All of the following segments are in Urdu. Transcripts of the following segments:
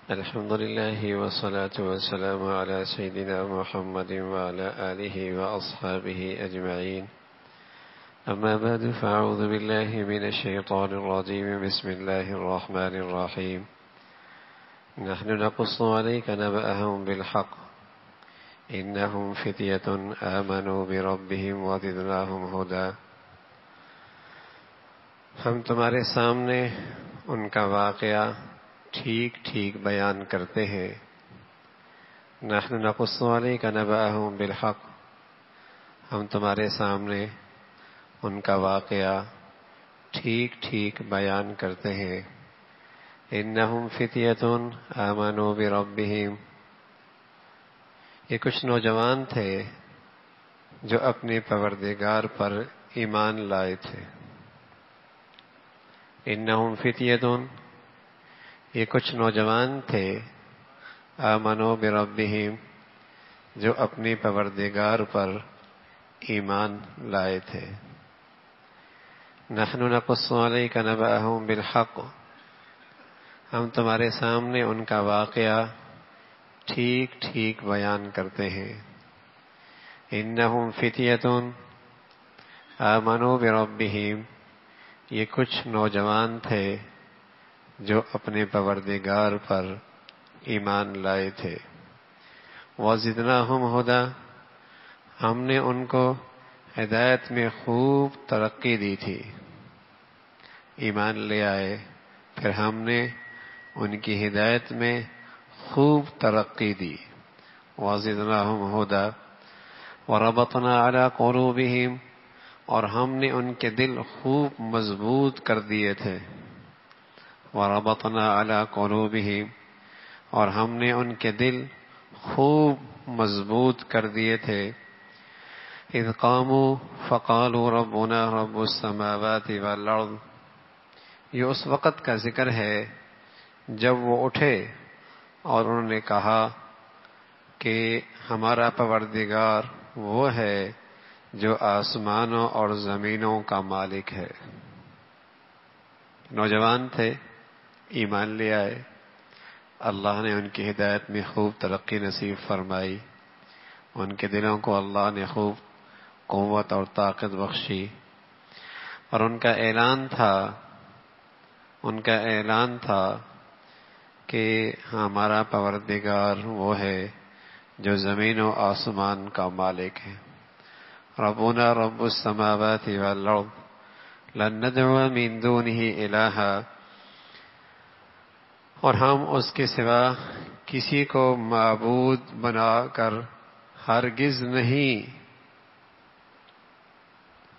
الحمد لله والصلاة والسلام على سيدنا محمد وعلى آله وأصحابه أجمعين. أما بعد فأعوذ بالله من الشيطان الرجيم. بسم الله الرحمن الرحيم. نحن نقص عليك نبأهم بالحق إنهم فتية آمنوا بربهم وزدناهم هدى. ہم تمہارے سامنے ان کا واقعہ ٹھیک ٹھیک بیان کرتے ہیں. نحن نقص علیک نبأهم بالحق، ہم تمہارے سامنے ان کا واقعہ ٹھیک ٹھیک بیان کرتے ہیں. انہم فتیۃ آمنوا بربہم، یہ کچھ نوجوان تھے جو اپنے پروردگار پر ایمان لائے تھے. انہم فتیۃ، یہ کچھ نوجوان تھے آمنوا بربہم، جو اپنے پروردگار پر ایمان لائے تھے. نحن نقص علیک نبأهم بالحق، ہم تمہارے سامنے ان کا واقعہ ٹھیک ٹھیک بیان کرتے ہیں. انہم فتیۃ آمنوا بربہم، یہ کچھ نوجوان تھے جو اپنے پروردگار پر ایمان لائے تھے. وَزِدْنَاهُمْ هُدًى، ہم نے ان کو ہدایت میں خوب ترقی دی تھی. ایمان لے آئے، پھر ہم نے ان کی ہدایت میں خوب ترقی دی. وَزِدْنَاهُمْ هُدًى وَرَبَطْنَا عَلَى قُلُوبِهِمْ، اور ہم نے ان کے دل خوب مضبوط کر دیے تھے. وَرَبَطْنَا عَلَى قُلُوبِهِمْ، اور ہم نے ان کے دل خوب مضبوط کر دیے تھے. اِذْ قَامُوا فَقَالُوا رَبُّنَا رَبُّ السَّمَاوَاتِ وَالْأَرْضِ، یہ اس وقت کا ذکر ہے جب وہ اٹھے اور انہوں نے کہا کہ ہمارا پروردگار وہ ہے جو آسمانوں اور زمینوں کا مالک ہے. نوجوان تھے، ایمان لے آئے، اللہ نے ان کی ہدایت میں خوب ترقی نصیب فرمائی. ان کے دلوں کو اللہ نے خوب قوت اور طاقت بخشی. اور ان کا اعلان تھا کہ ہمارا پروردگار وہ ہے جو زمین و آسمان کا مالک ہے. ربنا رب السماوات والارض لن ندعو من دونه الہا، اور ہم اس کے سوا کسی کو معبود بنا کر ہرگز نہیں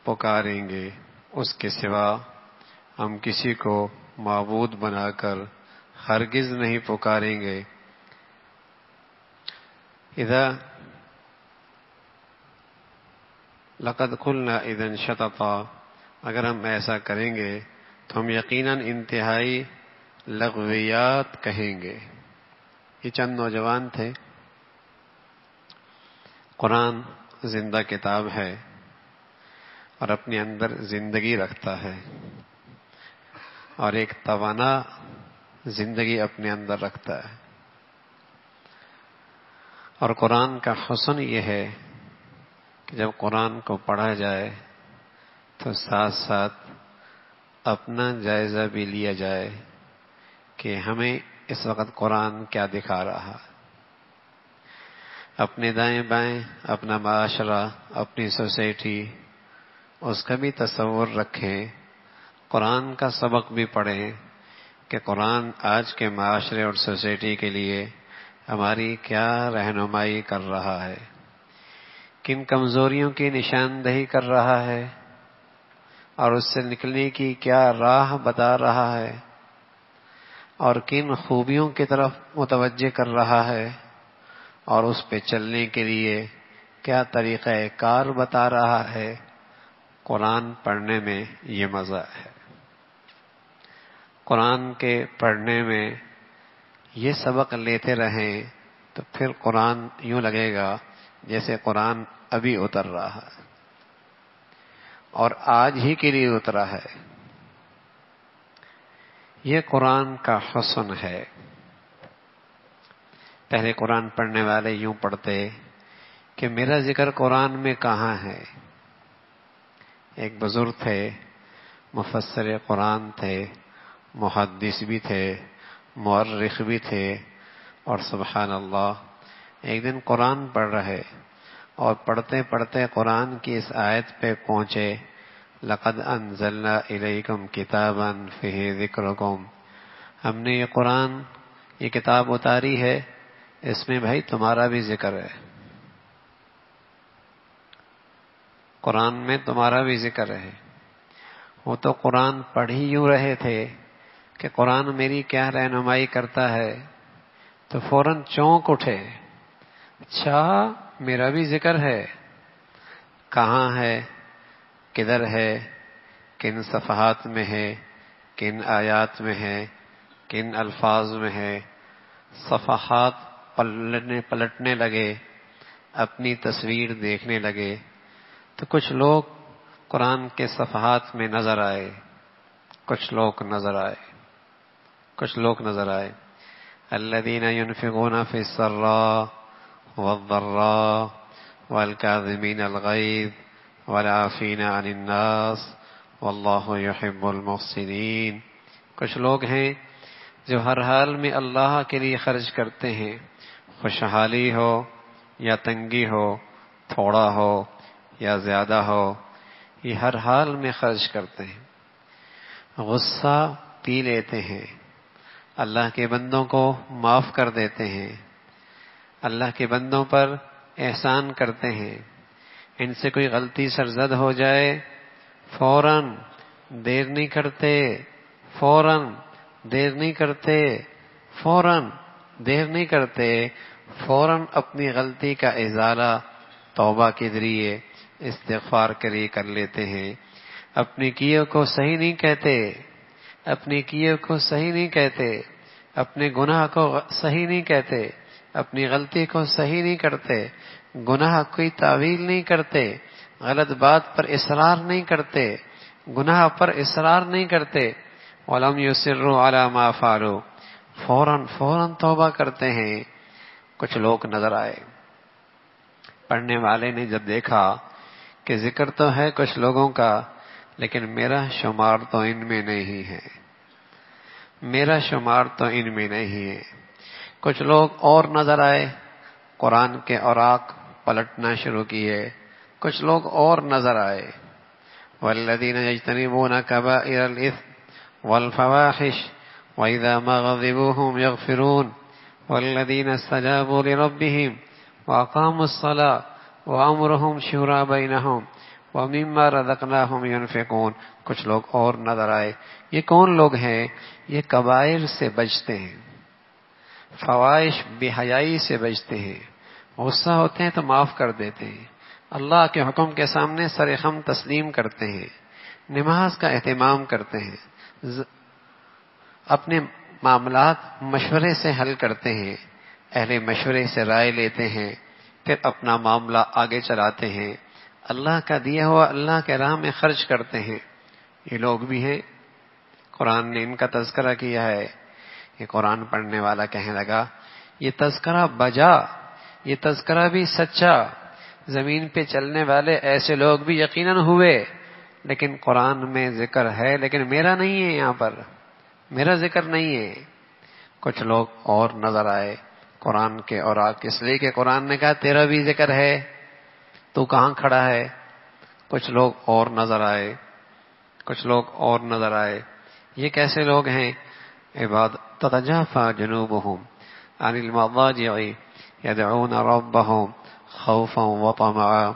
پکاریں گے. اس کے سوا ہم کسی کو معبود بنا کر ہرگز نہیں پکاریں گے. اذا لقد قلنا اذا شططا، اگر ہم ایسا کریں گے تو ہم یقیناً انتہائی لغویات کہیں گے. یہ چند نوجوان تھے. قرآن زندہ کتاب ہے اور اپنے اندر زندگی رکھتا ہے، اور ایک توانا زندگی اپنے اندر رکھتا ہے. اور قرآن کا حسن یہ ہے کہ جب قرآن کو پڑھا جائے تو ساتھ ساتھ اپنا جائزہ بھی لیا جائے کہ ہمیں اس وقت قرآن کیا دکھا رہا ہے. اپنے دائیں بائیں اپنا معاشرہ، اپنی سوسائٹی، اس کا بھی تصور رکھیں. قرآن کا سبق بھی پڑھیں کہ قرآن آج کے معاشرے اور سوسائٹی کے لیے ہماری کیا رہنمائی کر رہا ہے، کن کمزوریوں کی نشاندہی کر رہا ہے، اور اس سے نکلنے کی کیا راہ بتا رہا ہے، اور کن خوبیوں کی طرف متوجہ کر رہا ہے، اور اس پہ چلنے کے لیے کیا طریقہ کار بتا رہا ہے. قرآن پڑھنے میں یہ مزہ ہے. قرآن کے پڑھنے میں یہ سبق لیتے رہیں تو پھر قرآن یوں لگے گا جیسے قرآن ابھی اتر رہا ہے اور آج ہی کے لیے اترا ہے. یہ قرآن کا حسن ہے. پہلے قرآن پڑھنے والے یوں پڑھتے کہ میرا ذکر قرآن میں کہاں ہے. ایک بزرگ تھے، مفسر قرآن تھے، محدث بھی تھے، مورخ بھی تھے، اور سبحان اللہ ایک دن قرآن پڑھ رہے اور پڑھتے پڑھتے قرآن کی اس آیت پہ پہنچے، لقد انزلنا الیکم کتابا فیہ ذکرکم، ہم نے یہ قرآن، یہ کتاب اتاری ہے، اس میں بھائی تمہارا بھی ذکر ہے، قرآن میں تمہارا بھی ذکر ہے. وہ تو قرآن پڑھ ہی یوں رہے تھے کہ قرآن میری کیا رہنمائی کرتا ہے، تو فوراً چونک اٹھے، اچھا میرا بھی ذکر ہے، کہاں ہے، کدھر ہے، کن صفحات میں ہے، کن آیات میں ہے، کن الفاظ میں ہے. صفحات پلٹنے لگے، اپنی تصویر دیکھنے لگے تو کچھ لوگ قرآن کے صفحات میں نظر آئے، کچھ لوگ نظر آئے. الذین ينفقون فی السراء والضراء والکاظمین الغیظ والعافین عن الناس واللہ یحب المحسنین. کچھ لوگ ہیں جو ہر حال میں اللہ کے لیے خرچ کرتے ہیں، خوشحالی ہو یا تنگی ہو، تھوڑا ہو یا زیادہ ہو، یہ ہر حال میں خرچ کرتے ہیں. غصہ پی لیتے ہیں، اللہ کے بندوں کو معاف کر دیتے ہیں، اللہ کے بندوں پر احسان کرتے ہیں. ان سے کوئی غلطی سرزد ہو جائے فوراً دیر نہیں کرتے، فوراً اپنی غلطی کا ازالہ توبہ کے ذریعے استغفار کر لیتے ہیں. اپنے کیے کو صحیح نہیں کہتے، اپنے گناہ کو صحیح نہیں کہتے، اپنی غلطی کو صحیح نہیں کرتے، گناہ کوئی تعویل نہیں کرتے، غلط بات پر اصرار نہیں کرتے، گناہ پر اصرار نہیں کرتے. وَلَمْ يُصِرُّوا عَلَى مَا فَعَلُوا، فوراً توبہ کرتے ہیں. کچھ لوگ نظر آئے. پڑھنے والے نے جب دیکھا کہ ذکر تو ہے کچھ لوگوں کا، لیکن میرا شمار تو ان میں نہیں ہے. کچھ لوگ اور نظر آئے، قرآن کے اوراق پلٹنا شروع کیے. کچھ لوگ اور نظر آئے، والذین یجتنبون کبائر الاثم والفواحش وَإِذَا مَا غَضِبُوا هُمْ يَغْفِرُونَ وَالَّذِينَ اسْتَجَابُوا لِرَبِّهِمْ وَأَقَامُوا الصَّلَاةَ وَأَمْرُهُمْ شُورَىٰ بَيْنَهُمْ وَمِمَّا رَزَقْنَاهُمْ يُنْفِقُونَ. کچھ لوگ اور نظر آئے. یہ کون لوگ ہیں؟ یہ کبائر سے بچتے ہیں، فواحش بے حیائی سے بچتے ہیں، غصہ ہوتے ہیں تو معاف کر دیتے ہیں، اللہ کے حکم کے سامنے سر خم تسلیم کرتے ہیں، نماز کا اہتمام کرتے ہیں، اپنے معاملات مشورے سے حل کرتے ہیں، اہل مشورے سے رائے لیتے ہیں، پھر اپنا معاملہ آگے چلاتے ہیں، اللہ کا دیا ہوا اللہ کے راہ میں خرچ کرتے ہیں. یہ لوگ بھی ہیں. قرآن نے ان کا تذکرہ کیا ہے. یہ قرآن پڑھنے والا کہنے لگا یہ تذکرہ بجا، یہ تذکرہ بھی سچا. زمین پہ چلنے والے ایسے لوگ بھی یقیناً ہوئے، لیکن قرآن میں ذکر ہے، لیکن میرا نہیں ہے، یہاں پر میرا ذکر نہیں ہے. کچھ لوگ اور نظر آئے قرآن کے اوراق، اس لیے کہ قرآن نے کہا تیرا بھی ذکر ہے، تو کہاں کھڑا ہے. کچھ لوگ اور نظر آئے. یہ کیسے لوگ ہیں؟ تتجافى جنوبهم عن المضاجع يدعون ربهم خوفا وطمعا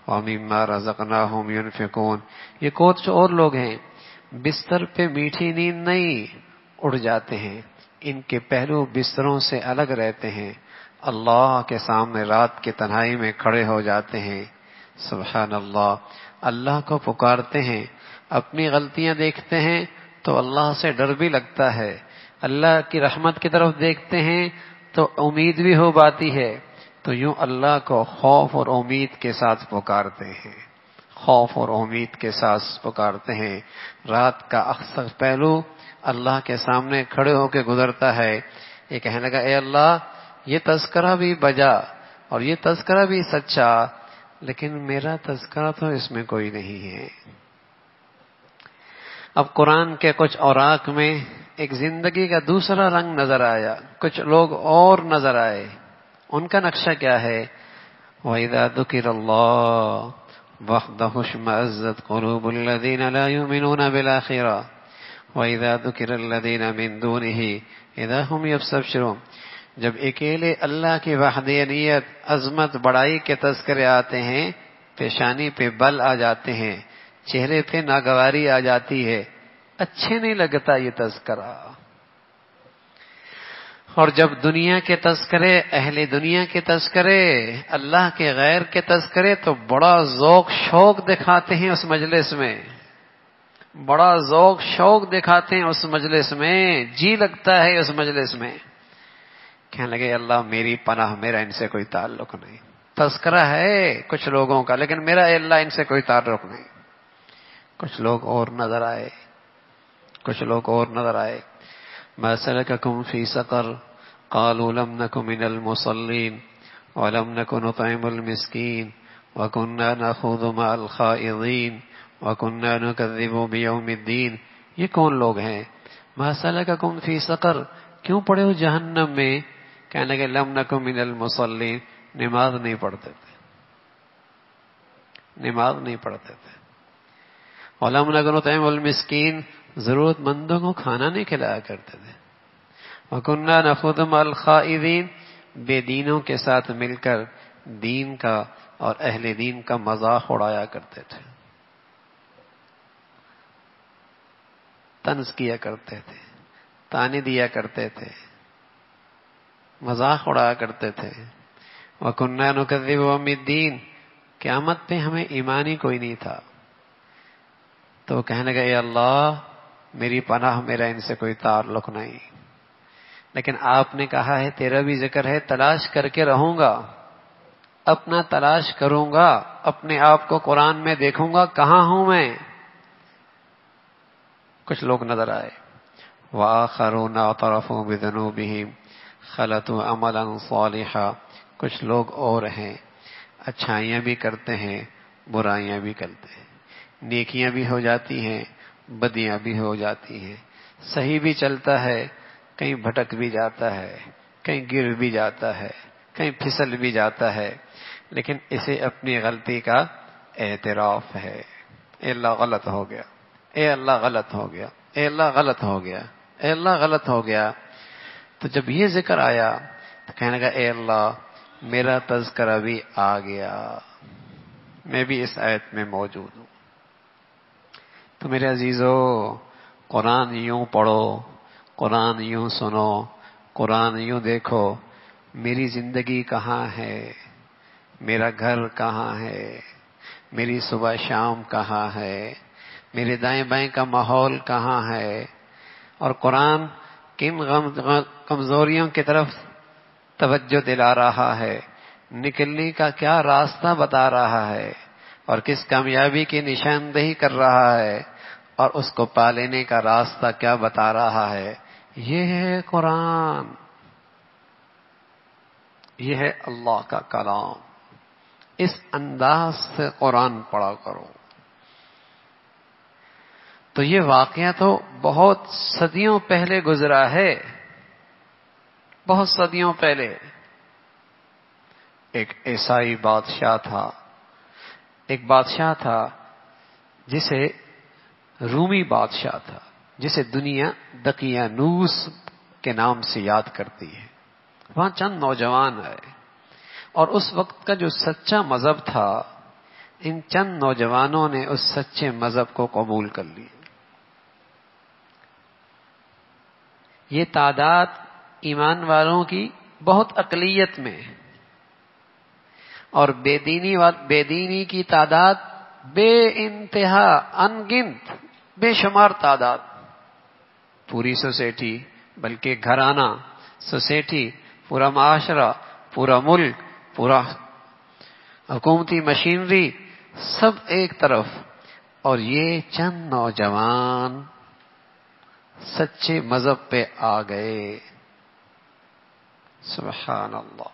ومما رزقناهم ينفقون. یہ کچھ اور لوگ ہیں، بستر پہ میٹھی نیند نہیں، اڑ جاتے ہیں، ان کے پہلو بستروں سے الگ رہتے ہیں، اللہ کے سامنے رات کی تنہائی میں کھڑے ہو جاتے ہیں. سبحان اللہ، اللہ کو پکارتے ہیں، اپنی غلطیاں دیکھتے ہیں تو اللہ سے ڈر بھی لگتا ہے، اللہ کی رحمت کی طرف دیکھتے ہیں تو امید بھی ہو پاتی ہے. تو یوں اللہ کو خوف اور امید کے ساتھ پکارتے ہیں. رات کا اکثر پہلو اللہ کے سامنے کھڑے ہو کے گزرتا ہے. یہ کہنے لگا اے اللہ، یہ تذکرہ بھی بجا اور یہ تذکرہ بھی سچا، لیکن میرا تذکرہ تو اس میں کوئی نہیں ہے۔ اب قرآن کے کچھ اوراق میں ایک زندگی کا دوسرا رنگ نظر آیا، کچھ لوگ اور نظر آئے۔ ان کا نقشہ کیا ہے؟ وَإِذَا ذُكِرَ اللَّهُ وَحْدَهُ اشْمَأَزَّتْ قُلُوبُ الَّذِينَ لَا يُؤْمِنُونَ بِالْآخِرَةِ وَإِذَا ذُكِرَ الَّذِينَ مِن دُونِهِ إِذَا هُمْ يَسْتَبْشِرُونَ۔ جب اکیلے اللہ کی وحدانیت، عظمت، بڑائی کے تذکرے آتے ہیں، پیشانی پہ بل آ جاتے ہیں، چہرے پہ ناگواری آ جاتی ہے، اچھے نہیں لگتا یہ تذکرہ۔ اور جب دنیا کے تذکرے، اہل دنیا کے تذکرے، اللہ کے غیر کے تذکرے، تو بڑا ذوق شوق دکھاتے ہیں اس مجلس میں، بڑا ذوق شوق دکھاتے ہیں اس مجلس میں، جی لگتا ہے اس مجلس میں، کہنے لگے اللہ میری پناہ، میرا ان سے کوئی تعلق نہیں۔ تذکرہ ہے کچھ لوگوں کا، لیکن میرا اے اللہ ان سے کوئی تعلق نہیں۔ کچھ لوگ اور نظر آئے، کچھ لوگ اور نظر آئے۔ ما سلککم فی سقر قالوا لم نک من المصلین ولم نک نطعم المسکین وکنا نخوض مع الخائضین وکنا نکذب بیوم الدین۔ یہ کون لوگ ہیں؟ ما سلککم فی سقر، کیوں پڑے ہو جہنم میں؟ کہنے لگے لم نک من المصلین، نماز نہیں پڑھتے تھے، نماز نہیں پڑھتے تھے۔ وَلَمْ نَكُ نُطْعِمُ الْمِسْكِينَ، ضرورت مندوں کو کھانا نہیں کھلایا کرتے تھے۔ وَكُنَّا نَخُوضُ مَعَ الْخَائِضِينَ، بے دینوں کے ساتھ مل کر دین کا اور اہل دین کا مذاق اڑایا کرتے تھے، طنز کیا کرتے تھے، طعنے دیا کرتے تھے، مذاق اڑایا کرتے تھے۔ وَكُنَّا نُكَذِّبُ بِيَوْمِ الدِّينِ، قیامت پہ ہمیں ایمان ہی کوئی نہیں تھا۔ تو کہنے لگا اے اللہ میری پناہ، میرا ان سے کوئی تعلق نہیں۔ لیکن آپ نے کہا ہے، تیرا بھی ذکر ہے، تلاش کر کے رہوں گا، اپنا تلاش کروں گا، اپنے آپ کو قرآن میں دیکھوں گا کہاں ہوں میں۔ کچھ لوگ نظر آئے۔ وَآخَرُونَ اعْتَرَفُوا بِذُنُوبِهِمْ خَلَطُوا عَمَلًا صَالِحًا، کچھ لوگ اور ہیں، اچھائیاں بھی کرتے ہیں، برائیاں بھی کرتے ہیں، نیکیاں بھی ہو جاتی ہیں، بدیاں بھی ہو جاتی ہیں، صحیح بھی چلتا ہے، کہیں بھٹک بھی جاتا ہے، کہیں گر بھی جاتا ہے، کہیں پھسل بھی جاتا ہے، لیکن اسے اپنی غلطی کا اعتراف ہے۔ اے اللہ غلط ہو گیا، اے اللہ غلط ہو گیا، اے اللہ غلط ہو گیا، اے اللہ غلط ہو گیا۔ تو جب یہ ذکر آیا تو کہنے لگا اے اللہ میرا تذکرہ بھی آ گیا، میں بھی اس آیت میں موجود ہوں۔ تو میرے عزیزو، قرآن یوں پڑھو، قرآن یوں سنو، قرآن یوں دیکھو، میری زندگی کہاں ہے، میرا گھر کہاں ہے، میری صبح شام کہاں ہے، میرے دائیں بائیں کا ماحول کہاں ہے، اور قرآن کن کمزوریوں کی طرف توجہ دلا رہا ہے، نکلنے کا کیا راستہ بتا رہا ہے، اور کس کامیابی کی نشاندہی کر رہا ہے، اور اس کو پا لینے کا راستہ کیا بتا رہا ہے۔ یہ ہے قرآن، یہ ہے اللہ کا کلام۔ اس انداز سے قرآن پڑھا کرو۔ تو یہ واقعہ تو بہت صدیوں پہلے گزرا ہے، بہت صدیوں پہلے۔ ایک عیسائی بادشاہ تھا، ایک بادشاہ تھا جسے رومی بادشاہ تھا، جسے دنیا دقیانوس کے نام سے یاد کرتی ہے۔ وہاں چند نوجوان آئے، اور اس وقت کا جو سچا مذہب تھا، ان چند نوجوانوں نے اس سچے مذہب کو قبول کر لیا۔ یہ تعداد ایمان والوں کی بہت اقلیت میں، اور بے دینی کی تعداد بے انتہا، ان گنت، بے شمار تعداد۔ پوری سوسائٹی، بلکہ گھرانہ، سوسائٹی، پورا معاشرہ، پورا ملک، پورا حکومتی مشینری، سب ایک طرف، اور یہ چند نوجوان سچے مذہب پہ آ گئے، سبحان اللہ.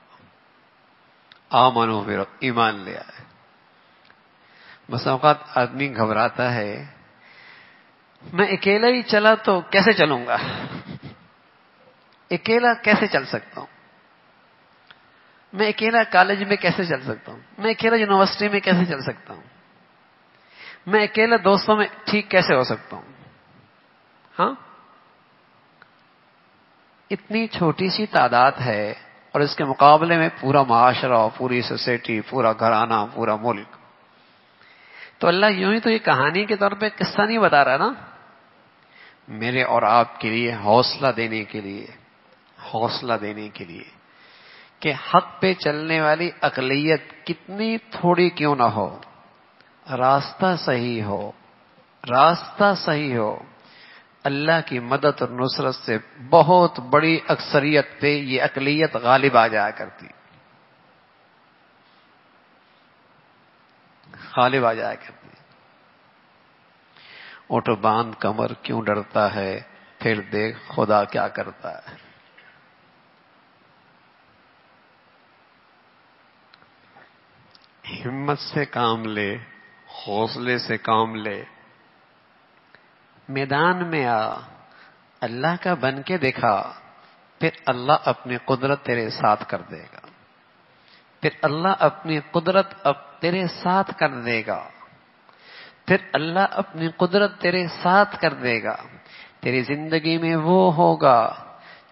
آمنو پھر ایمان لے آئے. بس اوقات آدمی گھبراتا ہے، میں اکیلا ہی چلا تو کیسے چلوں گا، اکیلا کیسے چل سکتا ہوں، میں اکیلا کالج میں کیسے چل سکتا ہوں، میں اکیلا یونیورسٹی میں کیسے چل سکتا ہوں، میں اکیلا دوستوں میں ٹھیک کیسے ہو سکتا ہوں. ہاں، اتنی چھوٹی سی تعداد ہے اور اس کے مقابلے میں پورا معاشرہ، پوری سوسائٹی، پورا گھرانہ، پورا ملک. تو اللہ یوں ہی تو یہ کہانی کے طور پہ قصہ نہیں بتا رہا نا، میرے اور آپ کے لیے حوصلہ دینے کے لیے، حوصلہ دینے کے لیے کہ حق پہ چلنے والی اقلیت کتنی تھوڑی کیوں نہ ہو، راستہ صحیح ہو، راستہ صحیح ہو، اللہ کی مدد اور نصرت سے بہت بڑی اکثریت پہ یہ اقلیت غالب آ جایا کرتی، غالب آ جایا کرتی. اوٹو باندھ کمر کیوں ڈرتا ہے، پھر دیکھ خدا کیا کرتا ہے. ہمت سے کام لے، حوصلے سے کام لے، میدان میں آ، اللہ کا بن کے دکھا، پھر اللہ اپنی قدرت تیرے ساتھ کر دے گا، پھر اللہ اپنی قدرت اب تیرے ساتھ کر دے گا، پھر اللہ اپنی قدرت تیرے ساتھ کر دے گا. تیری زندگی میں وہ ہوگا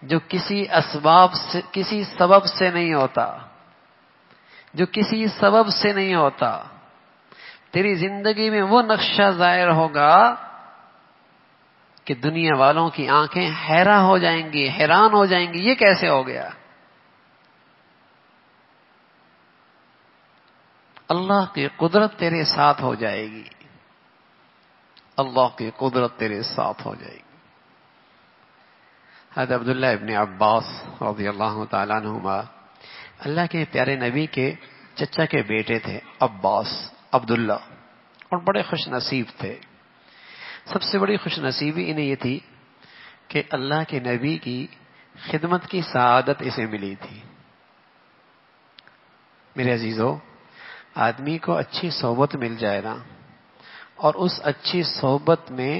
جو کسی اسباب سے، کسی سبب سے نہیں ہوتا، جو کسی سبب سے نہیں ہوتا. تیری زندگی میں وہ نقشہ ظاہر ہوگا کہ دنیا والوں کی آنکھیں حیران ہو جائیں گی، حیران ہو جائیں گی، یہ کیسے ہو گیا. اللہ کی قدرت تیرے ساتھ ہو جائے گی، اللہ کی قدرت تیرے ساتھ ہو جائے گی. حضرت عبداللہ ابن عباس رضی اللہ تعالیٰ عنہما اللہ کے پیارے نبی کے چچا کے بیٹے تھے، عباس، عبداللہ، اور بڑے خوش نصیب تھے. سب سے بڑی خوش نصیبی انہیں یہ تھی کہ اللہ کے نبی کی خدمت کی سعادت اسے ملی تھی. میرے عزیزو، آدمی کو اچھی صحبت مل جائے نا، اور اس اچھی صحبت میں،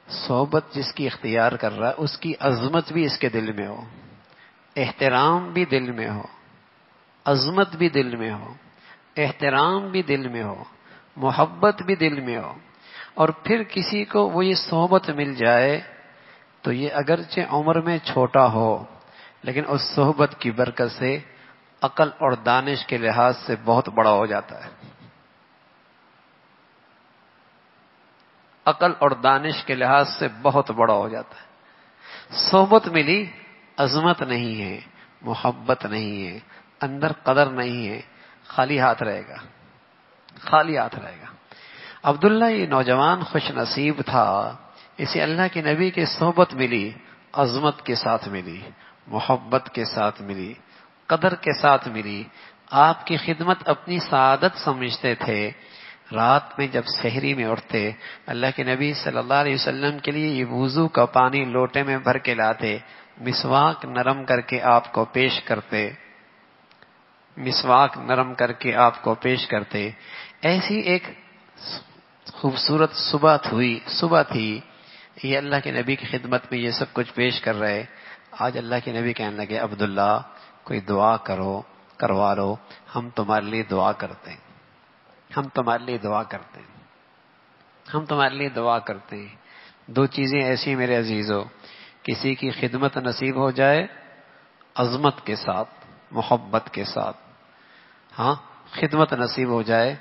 صحبت جس کی اختیار کر رہا ہے اس کی عظمت بھی اس کے دل میں ہو، احترام بھی دل میں ہو، عظمت بھی دل میں ہو، احترام بھی دل میں ہو، محبت بھی دل میں ہو، اور پھر کسی کو وہ یہ صحبت مل جائے تو یہ اگرچہ عمر میں چھوٹا ہو لیکن اس صحبت کی برکت سے عقل اور دانش کے لحاظ سے بہت بڑا ہو جاتا ہے. عقل اور دانش کے لحاظ سے بہت بڑا ہو جاتا ہے. صحبت ملی، عظمت نہیں ہے، محبت نہیں ہے، اندر قدر نہیں ہے، خالی ہاتھ رہے گا، خالی ہاتھ رہے گا. عبداللہ یہ نوجوان خوش نصیب تھا، اسے اللہ کے نبی کی صحبت ملی، عظمت کے ساتھ ملی، محبت کے ساتھ ملی، قدر کے ساتھ ملی. آپ کی خدمت اپنی سعادت سمجھتے تھے. رات میں جب سحری میں اٹھتے، اللہ کے نبی صلی اللہ علیہ وسلم کے لیے یہ وضو کا پانی لوٹے میں بھر کے لاتے، مسواک نرم کر کے آپ کو پیش کرتے، مسواک نرم کر کے آپ کو پیش کرتے. ایسی ایک خوبصورت صبح تھی، یہ اللہ کے نبی کی خدمت میں یہ سب کچھ پیش کر رہے. آج اللہ کے نبی کہنے لگے، عبداللہ کوئی دعا کروا لو، ہم تمہارے لیے دعا کرتے ہیں، ہم تمہارے لیے دعا کرتے ہیں، ہم تمہارے لیے دعا کرتے ہیں. دو چیزیں ایسی میرے عزیزو، کسی کی خدمت نصیب ہو جائے عظمت کے ساتھ، محبت کے ساتھ، ہاں خدمت نصیب ہو جائے،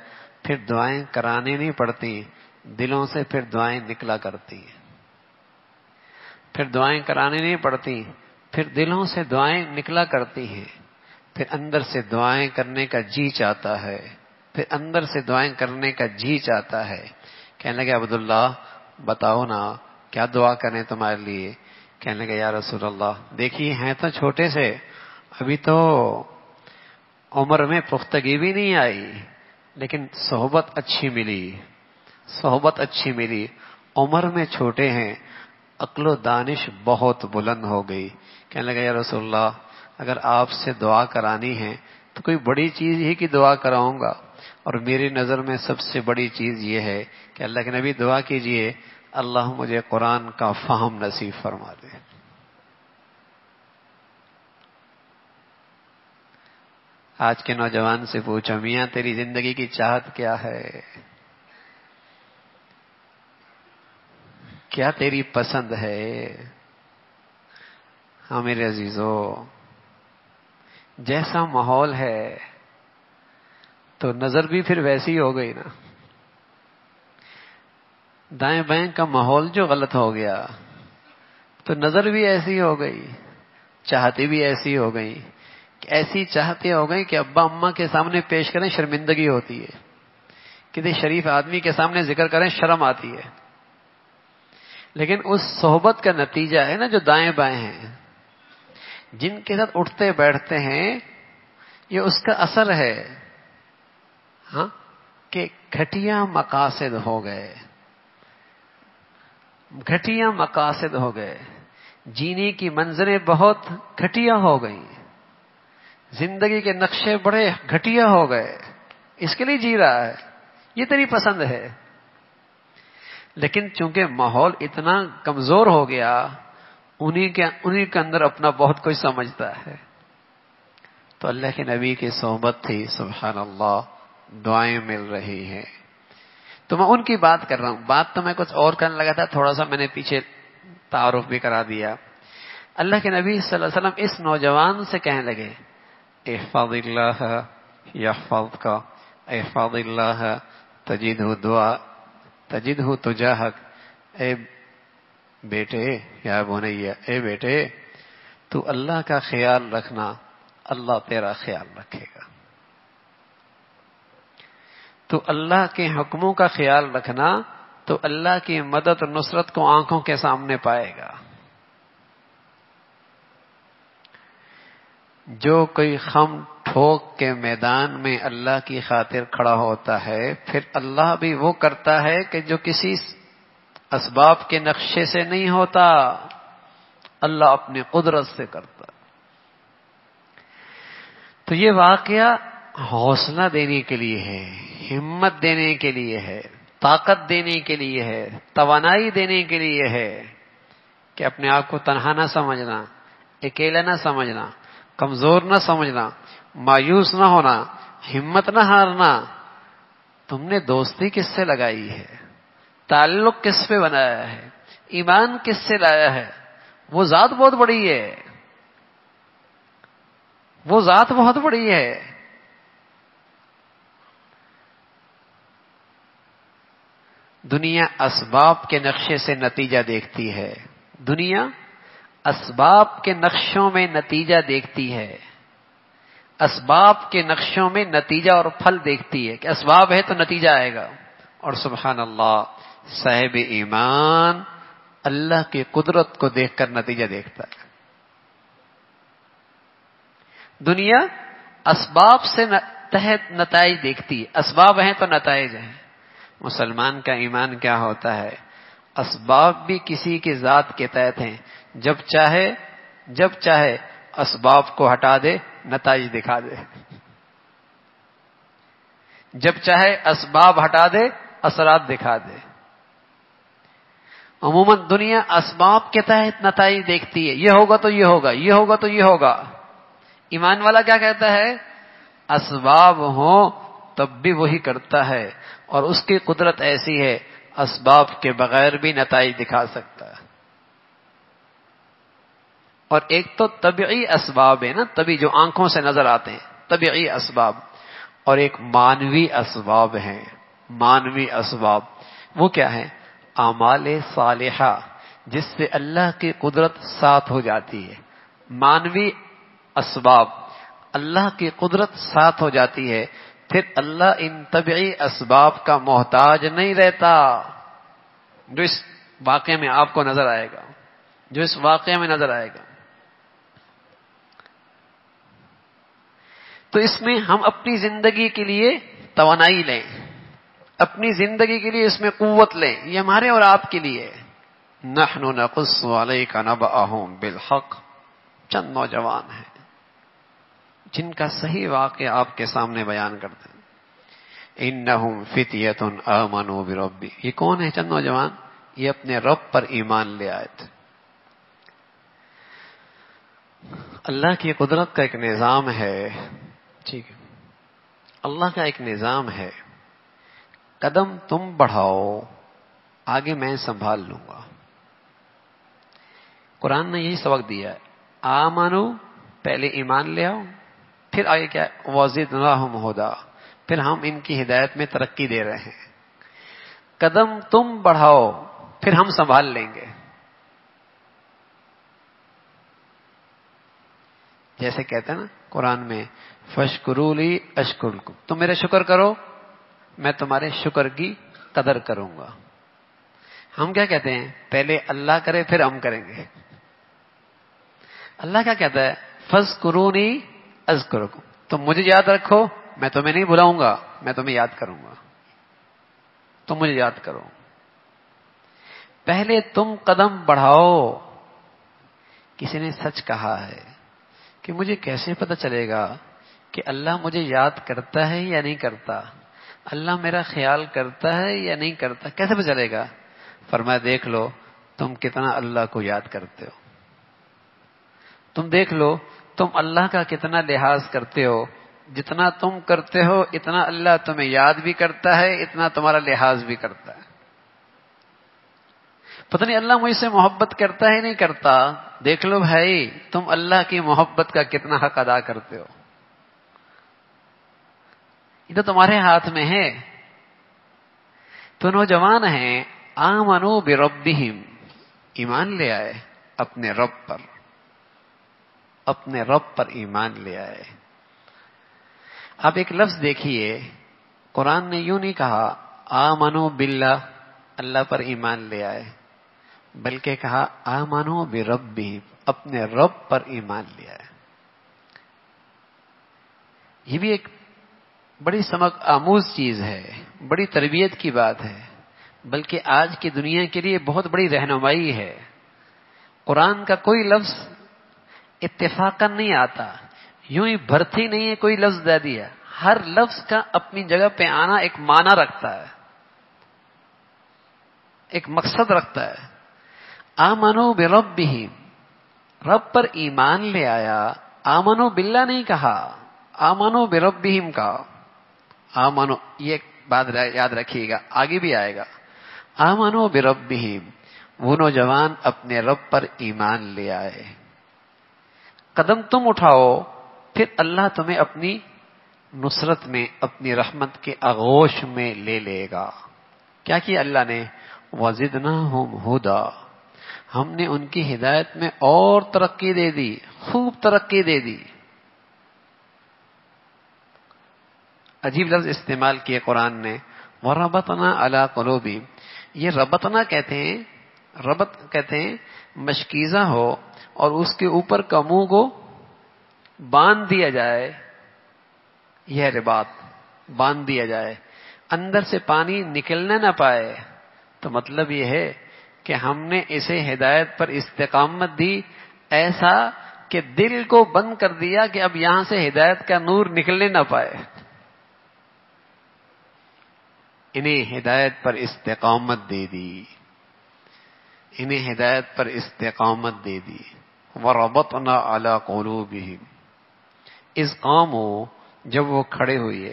پھر دعائیں کرانی نہیں پڑتی، دلوں سے پھر دعائیں نکلا کرتی ہیں. پھر دعائیں کرانی نہیں پڑتی، پھر دلوں سے دعائیں نکلا کرتی ہیں. پھر اندر سے دعائیں کرنے کا جی چاہتا ہے، پھر اندر سے دعائیں کرنے کا جی چاہتا ہے. کہنے لگے، عبداللہ بتاؤ نا کیا دعا کریں تمہارے لیے. کہنے لگے، یا رسول اللہ دیکھیے ہیں تو چھوٹے سے، ابھی تو عمر میں پختگی بھی نہیں آئی، لیکن صحبت اچھی ملی، صحبت اچھی ملی. عمر میں چھوٹے ہیں، عقل و دانش بہت بلند ہو گئی. کہنے لگا، یا رسول اللہ اگر آپ سے دعا کرانی ہے تو کوئی بڑی چیز ہی کی دعا کراؤں گا، اور میری نظر میں سب سے بڑی چیز یہ ہے کہ اللہ کے نبی دعا کیجئے اللہ مجھے قرآن کا فہم نصیب فرما دے۔ آج کے نوجوان سے پوچھو میاں تیری زندگی کی چاہت کیا ہے، کیا تیری پسند ہے؟ ہاں میرے عزیزو، جیسا ماحول ہے تو نظر بھی پھر ویسی ہی ہو گئی نا۔ دائیں بائیں کا ماحول جو غلط ہو گیا تو نظر بھی ایسی ہو گئی، چاہتی بھی ایسی ہو گئی، ایسی چاہتے ہو گئی کہ ابا اماں کے سامنے پیش کریں شرمندگی ہوتی ہے، کسی شریف آدمی کے سامنے ذکر کریں شرم آتی ہے۔ لیکن اس صحبت کا نتیجہ ہے نا جو دائیں بائیں ہیں، جن کے ساتھ اٹھتے بیٹھتے ہیں، یہ اس کا اثر ہے ہاں کہ گھٹیا مقاصد ہو گئے، گھٹیا مقاصد ہو گئے، جینے کی منزلیں بہت گھٹیا ہو گئیں، زندگی کے نقشے بڑے گھٹیا ہو گئے، اس کے لیے جی رہا ہے، یہ تیری پسند ہے۔ لیکن چونکہ ماحول اتنا کمزور ہو گیا، انہی کے اندر اپنا بہت کچھ سمجھتا ہے۔ تو اللہ کے نبی کی صحبت تھی، سبحان اللہ، دعائیں مل رہی ہیں۔ تو میں ان کی بات کر رہا ہوں، بات تو میں کچھ اور کرنے لگا تھا، تھوڑا سا میں نے پیچھے تعارف بھی کرا دیا۔ اللہ کے نبی صلی اللہ علیہ وسلم اس نوجوان سے کہنے لگے احفظ اللہ یحفظک، احفظ اللہ تجدہ تجاہک، اے بیٹے یا بنیا، اے بیٹے تو اللہ کا خیال رکھنا، اللہ تیرا خیال رکھے گا۔ تو اللہ کے حکموں کا خیال رکھنا تو اللہ کی مدد اور نصرت کو آنکھوں کے سامنے پائے گا۔ جو کوئی خم ٹھوک کے میدان میں اللہ کی خاطر کھڑا ہوتا ہے، پھر اللہ بھی وہ کرتا ہے کہ جو کسی اسباب کے نقشے سے نہیں ہوتا، اللہ اپنی قدرت سے کرتا۔ تو یہ واقعہ حوصلہ دینے کے لیے ہے، ہمت دینے کے لیے ہے، طاقت دینے کے لیے ہے، توانائی دینے کے لیے ہے کہ اپنے آپ کو تنہا نہ سمجھنا، اکیلا نہ سمجھنا، کمزور نہ سمجھنا، مایوس نہ ہونا، ہمت نہ ہارنا۔ تم نے دوستی کس سے لگائی ہے، تعلق کس پہ بنایا ہے، ایمان کس سے لایا ہے، وہ ذات بہت بڑی ہے، وہ ذات بہت بڑی ہے۔ دنیا اسباب کے نقشے سے نتیجہ دیکھتی ہے، دنیا اسباب کے نقشوں میں نتیجہ دیکھتی ہے، اسباب کے نقشوں میں نتیجہ اور پھل دیکھتی ہے کہ اسباب ہے تو نتیجہ آئے گا۔ اور سبحان اللہ، صاحب ایمان اللہ کی قدرت کو دیکھ کر نتیجہ دیکھتا ہے۔ دنیا اسباب سے تحت نتائج دیکھتی ہے، اسباب ہیں تو نتائج ہیں۔ مسلمان کا ایمان کیا ہوتا ہے؟ اسباب بھی کسی کی ذات کے تحت ہیں، جب چاہے اسباب کو ہٹا دے، نتائج دکھا دے، جب چاہے اسباب ہٹا دے، اثرات دکھا دے۔ عموماً دنیا اسباب کے تحت نتائج دیکھتی ہے، یہ ہوگا تو یہ ہوگا، یہ ہوگا تو یہ ہوگا۔ ایمان والا کیا کہتا ہے؟ اسباب ہوں تب بھی وہی کرتا ہے، اور اس کی قدرت ایسی ہے اسباب کے بغیر بھی نتائج دکھا سکتا ہے۔ اور ایک تو طبعی اسباب ہے نا، طبعی جو آنکھوں سے نظر آتے ہیں، طبعی اسباب، اور ایک مانوی اسباب ہیں، مانوی اسباب۔ وہ کیا ہے؟ اعمال صالحہ، جس سے اللہ کی قدرت ساتھ ہو جاتی ہے۔ مانوی اسباب، اللہ کی قدرت ساتھ ہو جاتی ہے، پھر اللہ ان طبعی اسباب کا محتاج نہیں رہتا، جو اس واقعے میں آپ کو نظر آئے گا، جو اس واقعے میں نظر آئے گا۔ تو اس میں ہم اپنی زندگی کے لیے توانائی لیں، اپنی زندگی کے لیے اس میں قوت لیں، یہ ہمارے اور آپ کے لیے۔ نحن نقص علیک نبأہم بالحق، چند نوجوان ہیں، جن کا صحیح واقعہ آپ کے سامنے بیان کرتے ہیں. انہم فتیۃ آمنوا بربی. یہ کون ہے چند نوجوان؟ یہ اپنے رب پر ایمان لے آئے تھے. اللہ کی قدرت کا ایک نظام ہے. ٹھیک ہے، اللہ کا ایک نظام ہے. قدم تم بڑھاؤ، آگے میں سنبھال لوں گا. قرآن نے یہی سبق دیا ہے. آمنو، پہلے ایمان لے آؤ، پھر آگے کیا ہے؟ وزدناہم ہدی، پھر ہم ان کی ہدایت میں ترقی دے رہے ہیں. قدم تم بڑھاؤ، پھر ہم سنبھال لیں گے. جیسے کہتے ہیں نا قرآن میں فشکروا لی اشکرکم، تم میرے شکر کرو میں تمہارے شکر کی قدر کروں گا. ہم کیا کہتے ہیں؟ پہلے اللہ کرے پھر ہم کریں گے. اللہ کیا کہتا ہے؟ فاذکرونی اذکرکم، تم مجھے یاد رکھو میں تمہیں نہیں بلاؤں گا، میں تمہیں یاد کروں گا، تم مجھے یاد کرو. پہلے تم قدم بڑھاؤ. کسی نے سچ کہا ہے کہ مجھے کیسے پتہ چلے گا کہ اللہ مجھے یاد کرتا ہے یا نہیں کرتا، اللہ میرا خیال کرتا ہے یا نہیں کرتا، کیسے پتہ چلے گا؟ فرمایا دیکھ لو تم کتنا اللہ کو یاد کرتے ہو. تم دیکھ لو تم اللہ کا کتنا لحاظ کرتے ہو. جتنا تم کرتے ہو اتنا اللہ تمہیں یاد بھی کرتا ہے، اتنا تمہارا لحاظ بھی کرتا ہے. پتہ نہیں اللہ مجھ سے محبت کرتا ہے نہیں کرتا. دیکھ لو بھائی تم اللہ کی محبت کا کتنا حق ادا کرتے ہو. یہ تو تمہارے ہاتھ میں ہے. تو نوجوان ہیں آمنوا بربہم، ایمان لے آئے اپنے رب پر، اپنے رب پر ایمان لے آئے. آپ ایک لفظ دیکھیے، قرآن نے یوں نہیں کہا آمنوا باللہ، اللہ پر ایمان لے آئے، بلکہ کہا آمنوا بربہم، اپنے رب پر ایمان لے آئے. یہ بھی ایک بڑی سبق آموز چیز ہے، بڑی تربیت کی بات ہے، بلکہ آج کی دنیا کے لیے بہت بڑی رہنمائی ہے. قرآن کا کوئی لفظ اتفاقاً نہیں آتا، یوں ہی بھرتی نہیں ہے کوئی لفظ دے دیا. ہر لفظ کا اپنی جگہ پہ آنا ایک معنی رکھتا ہے، ایک مقصد رکھتا ہے. آمنوا بربہم، رب پر ایمان لے آیا. آمنوا باللہ نہیں کہا، آمنوا بربہم کہا. آمنوا، یہ ایک بات یاد رکھیے گا، آگے بھی آئے گا. آمنوا بربہم، وہ نوجوان اپنے رب پر ایمان لے آئے. قدم تم اٹھاؤ پھر اللہ تمہیں اپنی نصرت میں، اپنی رحمت کے آغوش میں لے لے گا. کیا کیا اللہ نے؟ وزدناہم ہدی، ہم نے ان کی ہدایت میں اور ترقی دے دی، خوب ترقی دے دی. عجیب لفظ استعمال کیے قرآن نے، وَرَبَطْنَا عَلَىٰ قُلُوبِهِمْ. یہ ربطنا کہتے ہیں، ربط کہتے ہیں مشکیزہ ہو اور اس کے اوپر کا منہ کو باندھ دیا جائے، یہ رباط، باندھ دیا جائے، اندر سے پانی نکلنے نہ پائے. تو مطلب یہ ہے کہ ہم نے اسے ہدایت پر استقامت دی، ایسا کہ دل کو بند کر دیا کہ اب یہاں سے ہدایت کا نور نکلنے نہ پائے. انہیں ہدایت پر استقامت دے دی، انہیں ہدایت پر استقامت دے دی. وَرَبَطْنَا عَلَىٰ قُلُوبِهِمْ اِذْ قَامُوا، جب وہ کھڑے ہوئے.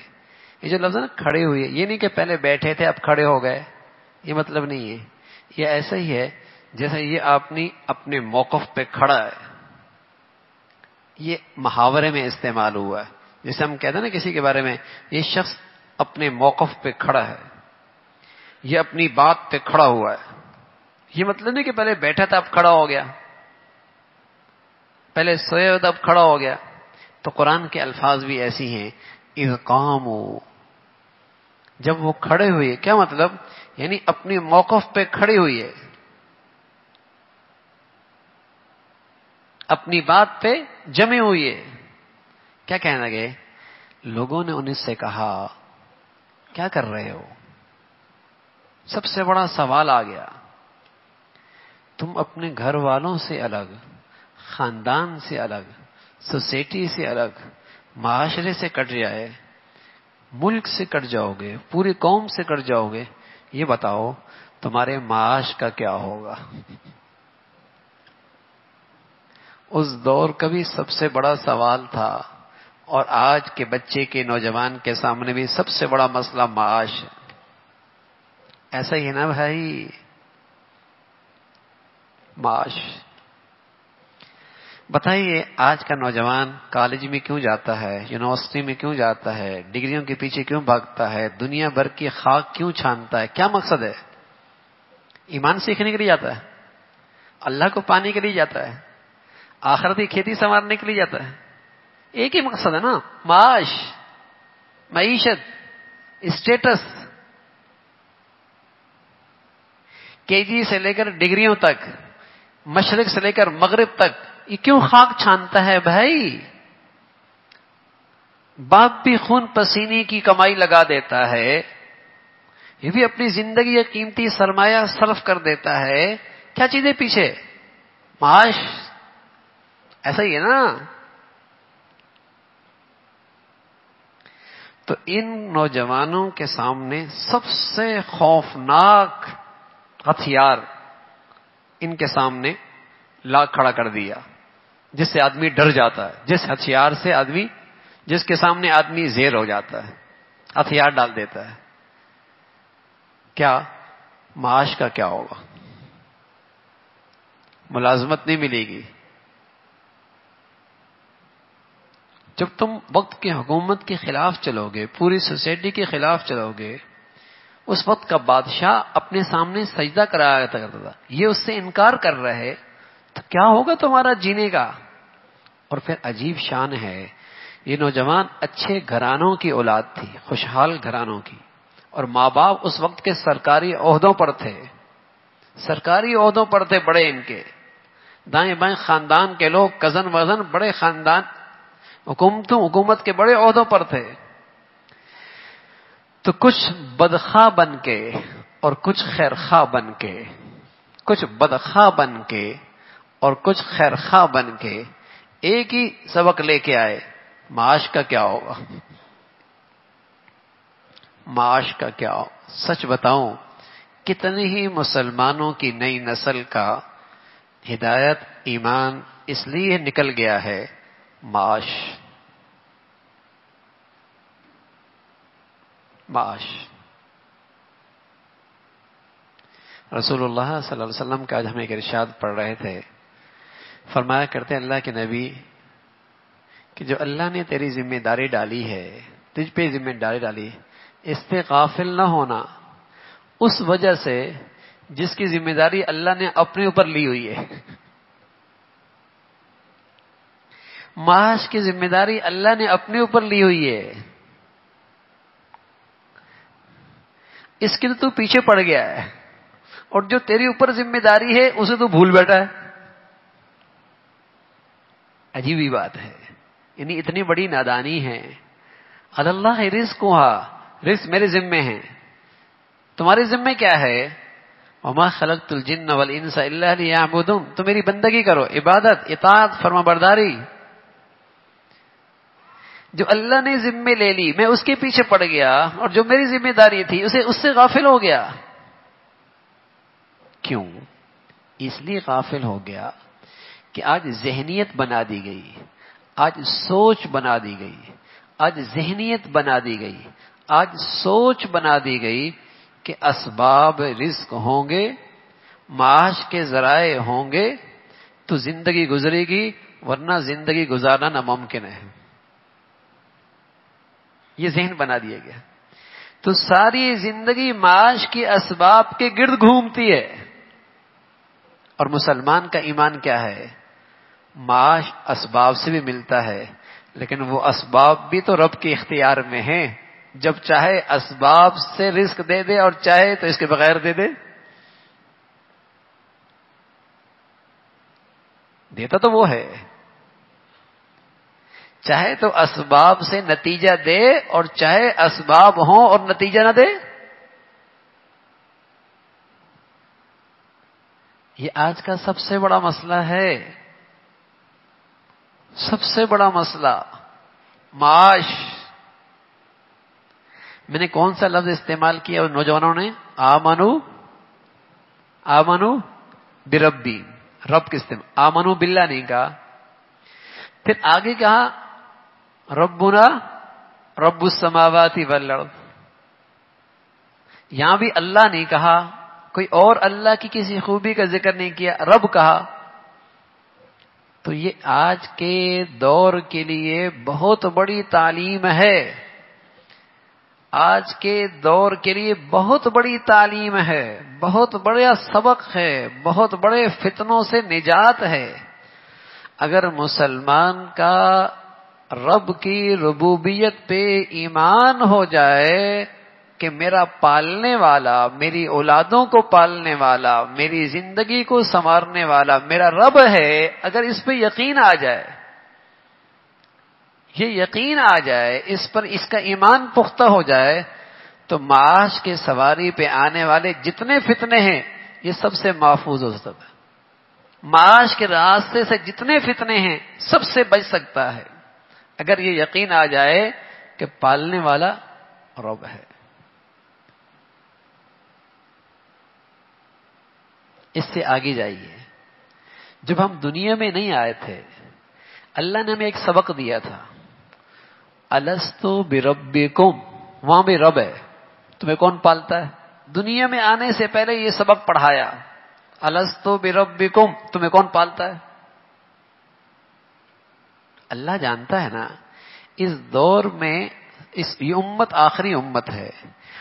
یہ جو لفظ ہے نا کھڑے ہوئے، یہ نہیں کہ پہلے بیٹھے تھے اب کھڑے ہو گئے، یہ مطلب نہیں ہے. یہ ایسا ہی ہے جیسے یہ اپنے موقف پہ کھڑا ہے. یہ محاورے میں استعمال ہوا ہے. جیسے ہم کہتے ہیں نا کسی کے بارے میں یہ شخص اپنے موقف پہ کھڑا ہے، یہ اپنی بات پہ کھڑا ہوا ہے. یہ مطلب نہیں کہ پہلے بیٹھا تھا اب کھڑا ہو گیا، پہلے سوئے ہوئے تھا اب کھڑا ہو گیا. تو قرآن کے الفاظ بھی ایسی ہیں، اذ قاموا، جب وہ کھڑے ہوئے. کیا مطلب؟ یعنی اپنی موقف پہ کھڑی ہوئی ہے، اپنی بات پہ جمے ہوئی ہے. کیا کہنے لگے؟ لوگوں نے ان سے کہا کیا کر رہے ہو؟ سب سے بڑا سوال آ گیا. تم اپنے گھر والوں سے الگ، خاندان سے الگ، سوسائٹی سے الگ، معاشرے سے کٹ جائے، ملک سے کٹ جاؤ گے، پوری قوم سے کٹ جاؤ گے، یہ بتاؤ تمہارے معاش کا کیا ہوگا؟ اس دور کا بھی سب سے بڑا سوال تھا، اور آج کے بچے کے نوجوان کے سامنے بھی سب سے بڑا مسئلہ معاش ہے۔ ایسا ہی ہے نا بھائی؟ معاش۔ بتائیے آج کا نوجوان کالج میں کیوں جاتا ہے، یونیورسٹی میں کیوں جاتا ہے، ڈگریوں کے پیچھے کیوں بھاگتا ہے، دنیا بھر کی خاک کیوں چھانتا ہے؟ کیا مقصد ہے؟ ایمان سیکھنے کے لیے جاتا ہے؟ اللہ کو پانے کے لیے جاتا ہے؟ آخرتی کھیتی سنوارنے کے لیے جاتا ہے؟ ایک ہی مقصد ہے نا، معاش، معیشت، اسٹیٹس۔ کے جی سے لے کر ڈگریوں تک، مشرق سے لے کر مغرب تک، یہ کیوں خاک چھانتا ہے بھائی؟ باپ بھی خون پسینے کی کمائی لگا دیتا ہے، یہ بھی اپنی زندگی کا قیمتی سرمایہ صرف کر دیتا ہے، کیا چیزیں پیچھے؟ معاش۔ ایسا ہی ہے نا؟ تو ان نوجوانوں کے سامنے سب سے خوفناک ہتھیار ان کے سامنے لا کھڑا کر دیا، جس سے آدمی ڈر جاتا ہے، جس ہتھیار سے آدمی، جس کے سامنے آدمی زیر ہو جاتا ہے، ہتھیار ڈال دیتا ہے۔ کیا؟ معاش کا کیا ہوگا؟ ملازمت نہیں ملے گی۔ جب تم وقت کی حکومت کے خلاف چلو گے، پوری سوسائٹی کے خلاف چلو گے، اس وقت کا بادشاہ اپنے سامنے سجدہ کرایا کرتا تھا، یہ اس سے انکار کر رہا ہے، تو کیا ہوگا تمہارا جینے کا؟ اور پھر عجیب شان ہے، یہ نوجوان اچھے گھرانوں کی اولاد تھی، خوشحال گھرانوں کی، اور ماں باپ اس وقت کے سرکاری عہدوں پر تھے، سرکاری عہدوں پر تھے بڑے، ان کے دائیں بائیں خاندان کے لوگ، کزن وزن، بڑے خاندان، حکومت کے بڑے عہدوں پر تھے۔ تو کچھ بدخواہ بن کے اور کچھ خیرخواہ بن کے، کچھ بدخواہ بن کے اور کچھ خیرخواہ بن کے ایک ہی سبق لے کے آئے، معاش کا کیا ہوگا؟ معاش کا کیا ہوگا؟ سچ بتاؤں، کتنے ہی مسلمانوں کی نئی نسل کا ہدایت، ایمان اس لیے نکل گیا ہے، معاش، معاش۔ رسول اللہ صلی اللہ علیہ وسلم کا آج ہم ایک ارشاد پڑھ رہے تھے، فرمایا کرتے اللہ کے نبی کہ جو اللہ نے تیری ذمہ داری ڈالی ہے، تجھ پہ ذمہ داری ڈالی، اس سے غافل نہ ہونا، اس وجہ سے جس کی ذمہ داری اللہ نے اپنے اوپر لی ہوئی ہے۔ معاش کی ذمہ داری اللہ نے اپنے اوپر لی ہوئی ہے، اس کی تو پیچھے پڑ گیا ہے، اور جو تیری اوپر ذمہ داری ہے اسے تو بھول بیٹھا ہے۔ عجیب ہی بات ہے، یعنی اتنی بڑی نادانی ہے۔ اللہ رزقھا، رزق میرے ذمے ہیں، تمہارے ذمے کیا ہے؟ وما خلقت الجن والانس الا لیعبدون، تو میری بندگی کرو، عبادت، اطاعت، فرما برداری۔ جو اللہ نے ذمے لے لی، میں اس کے پیچھے پڑ گیا، اور جو میری ذمہ داری تھی اس سے غافل ہو گیا۔ کیوں؟ اس لیے غافل ہو گیا کہ آج ذہنیت بنا دی گئی، آج سوچ بنا دی گئی، آج ذہنیت بنا دی گئی، آج سوچ بنا دی گئی کہ اسباب رزق ہوں گے، معاش کے ذرائع ہوں گے تو زندگی گزرے گی، ورنہ زندگی گزارنا ناممکن ہے۔ یہ ذہن بنا دیا گیا، تو ساری زندگی معاش کی اسباب کے گرد گھومتی ہے۔ اور مسلمان کا ایمان کیا ہے؟ معاش اسباب سے بھی ملتا ہے، لیکن وہ اسباب بھی تو رب کے اختیار میں ہیں، جب چاہے اسباب سے رزق دے دے اور چاہے تو اس کے بغیر دے دے، دیتا تو وہ ہے، چاہے تو اسباب سے نتیجہ دے اور چاہے اسباب ہوں اور نتیجہ نہ دے۔ یہ آج کا سب سے بڑا مسئلہ ہے، سب سے بڑا مسئلہ۔ معاش. میں نے کون سا لفظ استعمال کیا اور نوجوانوں نے؟ آمنو بربی، رب کے استعمال، آمنو باللہ نہیں کہا. پھر آگے کہا ربنا رب السماوات والارض. یہاں بھی اللہ نہیں کہا، کوئی اور اللہ کی کسی خوبی کا ذکر نہیں کیا، رب کہا. تو یہ آج کے دور کے لیے بہت بڑی تعلیم ہے، آج کے دور کے لیے بہت بڑی تعلیم ہے، بہت بڑا سبق ہے، بہت بڑے فتنوں سے نجات ہے. اگر مسلمان کا رب کی ربوبیت پہ ایمان ہو جائے کہ میرا پالنے والا، میری اولادوں کو پالنے والا، میری زندگی کو سنوارنے والا میرا رب ہے، اگر اس پہ یقین آ جائے، یہ یقین آ جائے، اس پر اس کا ایمان پختہ ہو جائے، تو معاش کے سواری پہ آنے والے جتنے فتنے ہیں یہ سب سے محفوظ ہو سکتا ہے. معاش کے راستے سے جتنے فتنے ہیں سب سے بچ سکتا ہے اگر یہ یقین آ جائے کہ پالنے والا رب ہے. اس سے آگے جائیے. جب ہم دنیا میں نہیں آئے تھے اللہ نے ہمیں ایک سبق دیا تھا، الستو بربکم. وہاں بھی رب ہے، تمہیں کون پالتا ہے؟ دنیا میں آنے سے پہلے یہ سبق پڑھایا، الستو بربکم، تمہیں کون پالتا ہے؟ اللہ جانتا ہے نا اس دور میں یہ امت آخری امت ہے،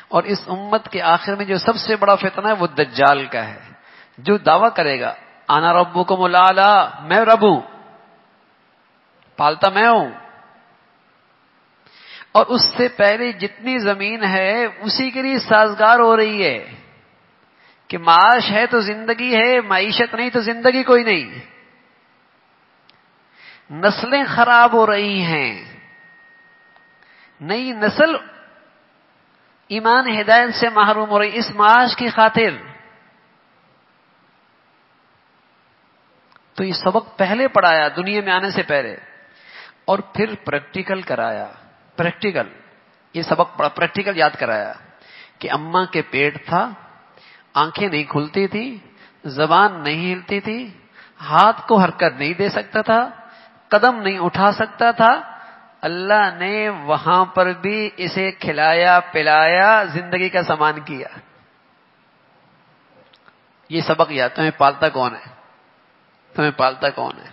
اور اس امت کے آخر میں جو سب سے بڑا فتنہ ہے وہ دجال کا ہے، جو دعویٰ کرے گا انا ربکم الاعلی، میں رب ہوں، پالتا میں ہوں. اور اس سے پہلے جتنی زمین ہے اسی کے لیے سازگار ہو رہی ہے کہ معاش ہے تو زندگی ہے، معیشت نہیں تو زندگی کوئی نہیں. نسلیں خراب ہو رہی ہیں، نئی نسل ایمان ہدایت سے محروم ہو رہی اس معاش کی خاطر. تو یہ سبق پہلے پڑھایا دنیا میں آنے سے پہلے، اور پھر پریکٹیکل کرایا. پریکٹیکل یہ سبق پریکٹیکل یاد کرایا کہ اماں کے پیٹ تھا، آنکھیں نہیں کھلتی تھی، زبان نہیں ہلتی تھی، ہاتھ کو حرکت نہیں دے سکتا تھا، قدم نہیں اٹھا سکتا تھا. اللہ نے وہاں پر بھی اسے کھلایا پلایا، زندگی کا سامان کیا. یہ سبق یاد. تمہیں پالتا کون ہے؟ تمہیں پالتا کون ہے؟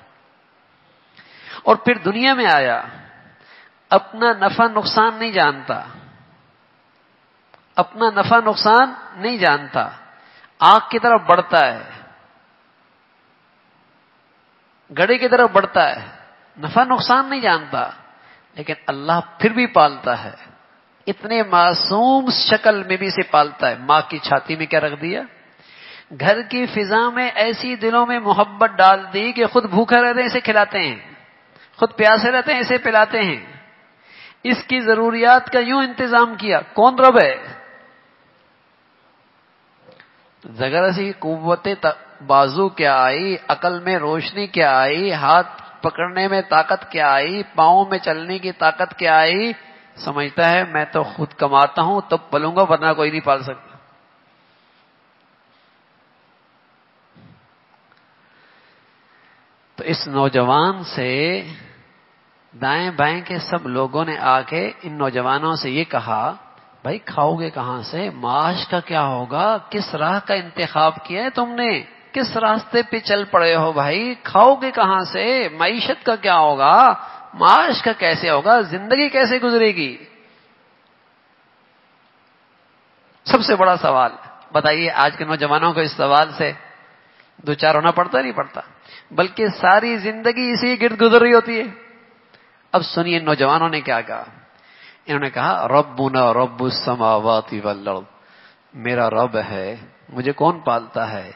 اور پھر دنیا میں آیا، اپنا نفع نقصان نہیں جانتا، اپنا نفع نقصان نہیں جانتا، آنکھ کی طرف بڑھتا ہے، گڑے کی طرف بڑھتا ہے، نفع نقصان نہیں جانتا، لیکن اللہ پھر بھی پالتا ہے. اتنے معصوم شکل میں بھی اسے پالتا ہے. ماں کی چھاتی میں کیا رکھ دیا؟ گھر کی فضا میں ایسی دلوں میں محبت ڈال دی کہ خود بھوکا رہتے ہیں اسے کھلاتے ہیں، خود پیاسے رہتے ہیں اسے پلاتے ہیں. اس کی ضروریات کا یوں انتظام کیا. کون رب ہے؟ ذرا سی قوت بازو کیا آئی، عقل میں روشنی کیا آئی، ہاتھ پکڑنے میں طاقت کیا آئی، پاؤں میں چلنے کی طاقت کیا آئی؟ سمجھتا ہے میں تو خود کماتا ہوں تب پلوں گا، ورنہ کوئی نہیں پال سکتا. تو اس نوجوان سے دائیں بائیں کے سب لوگوں نے آ کے ان نوجوانوں سے یہ کہا بھائی کھاؤ گے کہاں سے؟ معاش کا کیا ہوگا؟ کس راہ کا انتخاب کیا ہے تم نے؟ کس راستے پہ چل پڑے ہو بھائی؟ کھاؤ گے کہاں سے؟ معیشت کا کیا ہوگا؟ معاش کا کیسے ہوگا؟ زندگی کیسے گزرے گی؟ سب سے بڑا سوال. بتائیے آج کے نوجوانوں کو اس سوال سے دو چار ہونا پڑتا نہیں پڑتا؟ بلکہ ساری زندگی اسی گرد گزر رہی ہوتی ہے. اب سنیے نوجوانوں نے کیا کہا. انہوں نے کہا ربنا رب السماوات والارض، میرا رب ہے، مجھے کون پالتا ہے؟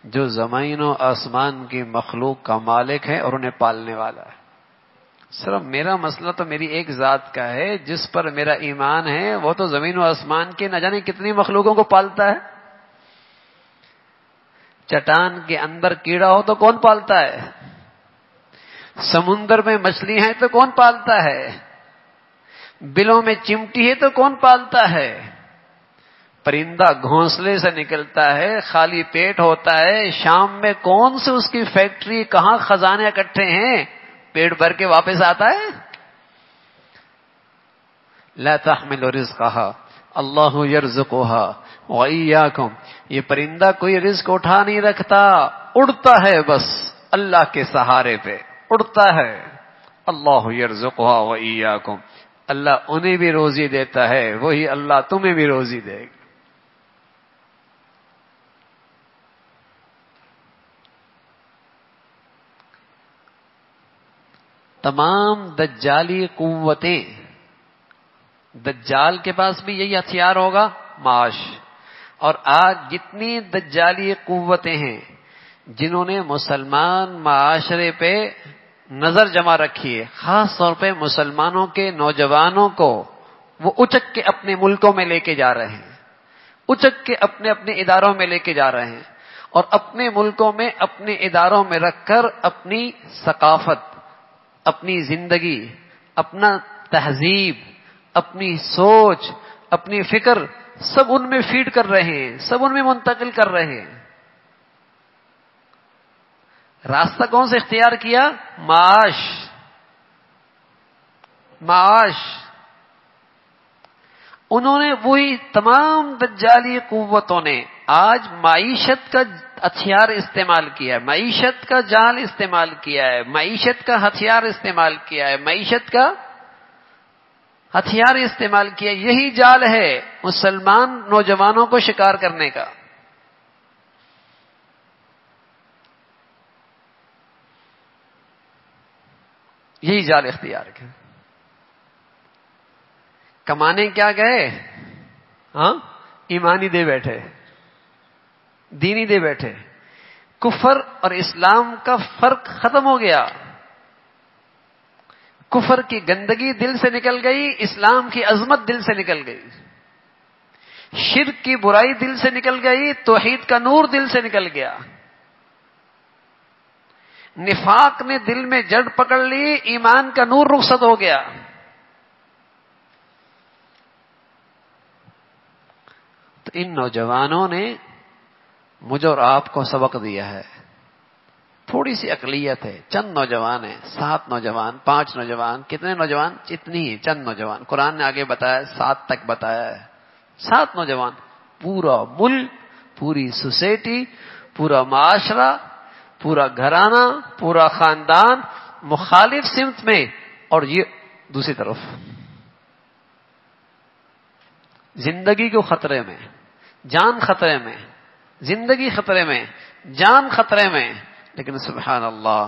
جو زمین و آسمان کی مخلوق کا مالک ہے اور انہیں پالنے والا ہے. صرف میرا مسئلہ تو میری ایک ذات کا ہے، جس پر میرا ایمان ہے وہ تو زمین و آسمان کے نہ جانے کتنی مخلوقوں کو پالتا ہے. چٹان کے اندر کیڑا ہو تو کون پالتا ہے؟ سمندر میں مچھلی ہیں تو کون پالتا ہے؟ بلوں میں چمٹی ہے تو کون پالتا ہے؟ پرندہ گھونسلے سے نکلتا ہے، خالی پیٹ ہوتا ہے، شام میں کون سے اس کی فیکٹری، کہاں خزانے اکٹھے ہیں، پیٹ بھر کے واپس آتا ہے؟ لا تحمل رزقها اللہ یرزقها وإیاکم، یہ پرندہ کوئی رزق اٹھا نہیں رکھتا، اڑتا ہے بس اللہ کے سہارے پہ اڑتا ہے۔ اللہ یرزقها وإیاکم، اللہ انہیں بھی روزی دیتا ہے، وہی اللہ تمہیں بھی روزی دے گا۔ تمام دجالی قوتیں، دجال کے پاس بھی یہی ہتھیار ہوگا، معاش۔ اور آج جتنی دجالی قوتیں ہیں جنہوں نے مسلمان معاشرے پہ نظر جما رکھی ہے، خاص طور پہ مسلمانوں کے نوجوانوں کو وہ اچک کے اپنے ملکوں میں لے کے جا رہے ہیں، اچک کے اپنے اپنے اداروں میں لے کے جا رہے ہیں، اور اپنے ملکوں میں اپنے اداروں میں رکھ کر اپنی ثقافت، اپنی زندگی، اپنا تہذیب، اپنی سوچ، اپنی فکر سب ان میں فیڈ کر رہے ہیں، سب ان میں منتقل کر رہے ہیں۔ راستہ کون سے اختیار کیا؟ معاش، معاش۔ انہوں نے وہی تمام دجالی قوتوں نے آج معیشت کا ہتھیار استعمال کیا ہے، معیشت کا جال استعمال کیا ہے، معیشت کا ہتھیار استعمال کیا ہے، معیشت کا ہتھیار استعمال کیا۔ یہی جال ہے مسلمان نوجوانوں کو شکار کرنے کا۔ یہی جال اختیار کیا۔ کمانے کیا گئے؟ ہاں، ایمانی دے بیٹھے، دینی دے بیٹھے۔ کفر اور اسلام کا فرق ختم ہو گیا، کفر کی گندگی دل سے نکل گئی، اسلام کی عظمت دل سے نکل گئی، شرک کی برائی دل سے نکل گئی، توحید کا نور دل سے نکل گیا، نفاق نے دل میں جڑ پکڑ لی، ایمان کا نور رخصت ہو گیا۔ تو ان نوجوانوں نے مجھ اور آپ کو سبق دیا ہے۔ تھوڑی سی اقلیت ہے، چند نوجوان ہیں، 7 نوجوان، 5 نوجوان، کتنے نوجوان؟ اتنی ہی چند نوجوان۔ قرآن نے آگے بتایا 7 تک بتایا ہے، 7 نوجوان، پورا ملک، پوری سوسائٹی، پورا معاشرہ، پورا گھرانہ، پورا خاندان مخالف سمت میں، اور یہ دوسری طرف زندگی کو خطرے میں، جان خطرے میں، زندگی خطرے میں، جان خطرے میں۔ لیکن سبحان اللہ،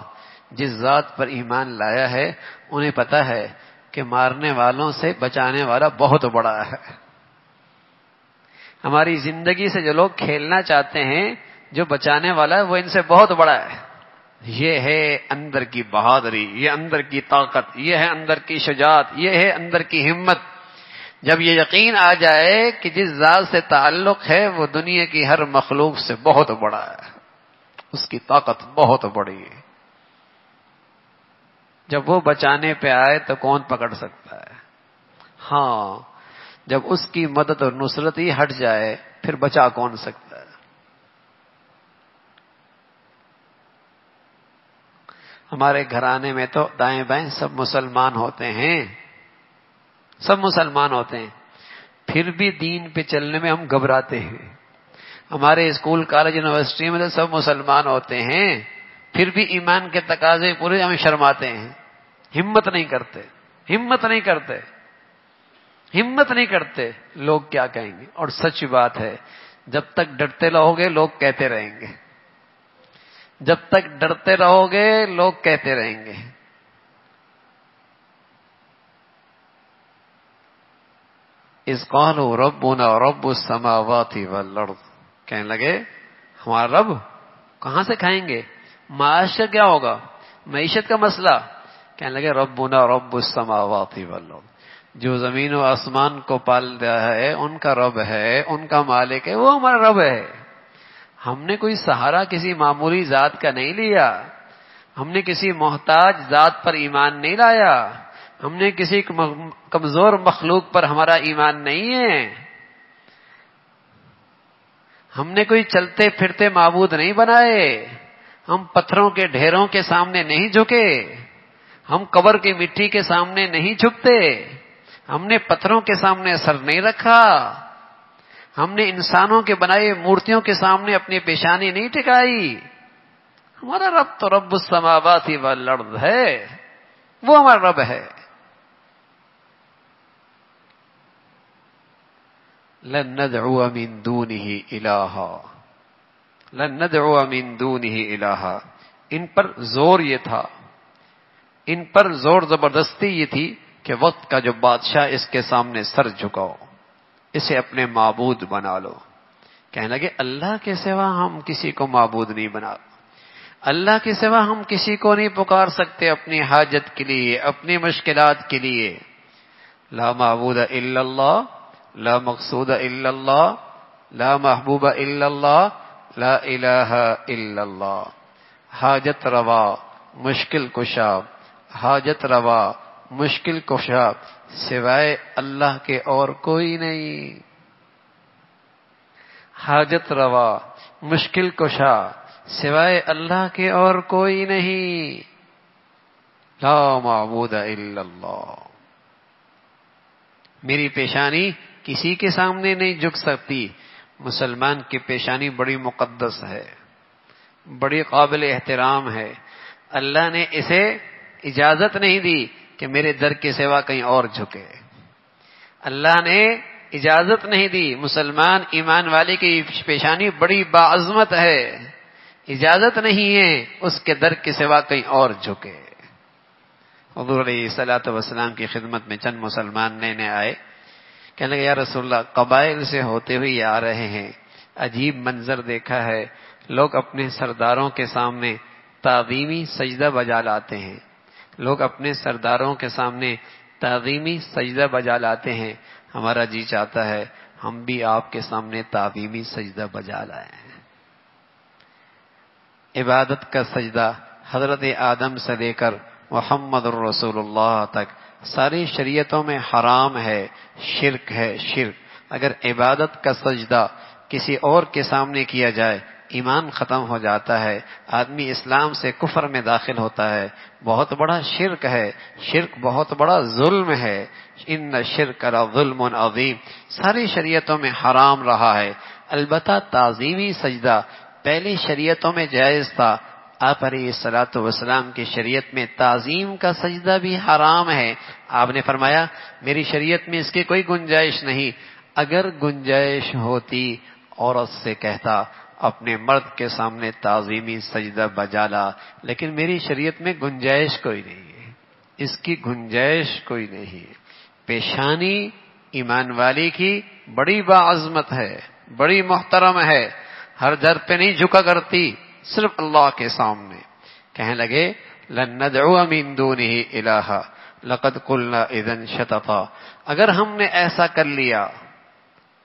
جس ذات پر ایمان لایا ہے انہیں پتا ہے کہ مارنے والوں سے بچانے والا بہت بڑا ہے۔ ہماری زندگی سے جو لوگ کھیلنا چاہتے ہیں، جو بچانے والا ہے وہ ان سے بہت بڑا ہے۔ یہ ہے اندر کی بہادری، یہ اندر کی طاقت، یہ ہے اندر کی شجاعت، یہ ہے اندر کی ہمت۔ جب یہ یقین آ جائے کہ جس ذات سے تعلق ہے وہ دنیا کی ہر مخلوق سے بہت بڑا ہے، اس کی طاقت بہت بڑی ہے، جب وہ بچانے پہ آئے تو کون پکڑ سکتا ہے؟ ہاں، جب اس کی مدد اور نصرت ہی ہٹ جائے پھر بچا کون سکتا ہے؟ ہمارے گھرانے میں تو دائیں بائیں سب مسلمان ہوتے ہیں، سب مسلمان ہوتے ہیں، پھر بھی دین پہ چلنے میں ہم گھبراتے ہیں۔ ہمارے اسکول کالج یونیورسٹی میں تو سب مسلمان ہوتے ہیں، پھر بھی ایمان کے تقاضے پورے ہم شرماتے ہیں، ہمت نہیں کرتے، ہمت نہیں کرتے، ہمت نہیں کرتے، لوگ کیا کہیں گے؟ اور سچ بات ہے، جب تک ڈرتے رہو گے لوگ کہتے رہیں گے، جب تک ڈرتے رہو گے لوگ کہتے رہیں گے۔ اذ قالوا ربنا رب السماوات والارض، کہنے لگے ہمارا رب، کہاں سے کھائیں گے؟ معاش کا کیا ہوگا؟ معیشت کا مسئلہ، کہنے لگے ربنا رب السماوات والارض، جو زمین و آسمان کو پالتا ہے ان کا رب ہے، ان کا مالک ہے، وہ ہمارا رب ہے۔ ہم نے کوئی سہارا کسی معمولی ذات کا نہیں لیا، ہم نے کسی محتاج ذات پر ایمان نہیں لایا، ہم نے کسی کمزور مخلوق پر ہمارا ایمان نہیں ہے. ہم نے کوئی چلتے پھرتے معبود نہیں بنائے. ہم پتھروں کے ڈھیروں کے سامنے نہیں جھکے. ہم قبر کی مٹی کے سامنے نہیں جھکتے. ہم نے پتھروں کے سامنے سر نہیں رکھا. ہم نے انسانوں کے بنائے مورتیوں کے سامنے اپنی پیشانی نہیں ٹکائی. ہمارا رب تو رب السماوات والارض ہے، وہ ہمارا رب ہے. لن ندعو من دونه الہا، لن ندعو من دونه الہا. ان پر زور یہ تھا، ان پر زور زبردستی یہ تھی کہ وقت کا جو بادشاہ اس کے سامنے سر جھکاؤ، اسے اپنے معبود بنا لو. کہنے لگے اللہ کے سوا ہم کسی کو معبود نہیں بنا، اللہ کے سوا ہم کسی کو نہیں پکار سکتے اپنی حاجت کے لیے، اپنی مشکلات کے لیے. لا معبود الا اللہ، لا مقصود الا اللہ، لا محبوب الا اللہ، لا الہ الا اللہ. حاجت روا، مشکل کشا، حاجت روا، مشکل کشا سوائے اللہ کے اور کوئی نہیں. حاجت روا، مشکل کشا سوائے اللہ کے اور کوئی نہیں. لا معبود الا اللہ. میری پیشانی کسی کے سامنے نہیں جھک سکتی. مسلمان کی پیشانی بڑی مقدس ہے، بڑی قابل احترام ہے. اللہ نے اسے اجازت نہیں دی کہ میرے در کے سوا کہیں اور جھکے. اللہ نے اجازت نہیں دی. مسلمان ایمان والے کی پیشانی بڑی باعظمت ہے، اجازت نہیں ہے اس کے در کے سوا کہیں اور جھکے. حضور علیہ الصلوۃ والسلام کی خدمت میں چند مسلمان نئے آئے. کہنے لگے یا رسول اللہ، قبائل سے ہوتے ہوئے آ رہے ہیں، عجیب منظر دیکھا ہے، لوگ اپنے سرداروں کے سامنے تعظیمی سجدہ بجا لاتے ہیں. لوگ اپنے سرداروں کے سامنے تعظیمی سجدہ بجا لاتے ہیں. ہمارا جی چاہتا ہے ہم بھی آپ کے سامنے تعظیمی سجدہ بجا لائیں. عبادت کا سجدہ حضرت آدم سے لے کر محمد الرسول اللہ تک ساری شریعتوں میں حرام ہے، شرک ہے، شرک. اگر عبادت کا سجدہ کسی اور کے سامنے کیا جائے ایمان ختم ہو جاتا ہے، آدمی اسلام سے کفر میں داخل ہوتا ہے. بہت بڑا شرک ہے، شرک بہت بڑا ظلم ہے. ان الشرک لظلم عظیم. ساری شریعتوں میں حرام رہا ہے. البتہ تعظیمی سجدہ پہلی شریعتوں میں جائز تھا. آپ علیہ الصلوۃ والسلام کی شریعت میں تعظیم کا سجدہ بھی حرام ہے. آپ نے فرمایا میری شریعت میں اس کی کوئی گنجائش نہیں. اگر گنجائش ہوتی عورت سے کہتا اپنے مرد کے سامنے تعظیمی سجدہ بجا لا، لیکن میری شریعت میں گنجائش کوئی نہیں ہے، اس کی گنجائش کوئی نہیں ہے. پیشانی ایمان والی کی بڑی باعظمت ہے، بڑی محترم ہے. ہر در پہ نہیں جھکا کرتی، صرف اللہ کے سامنے. کہنے لگے لن ندعو من دونہ الہا لقد قلنا اذا شططا. اگر ہم نے ایسا کر لیا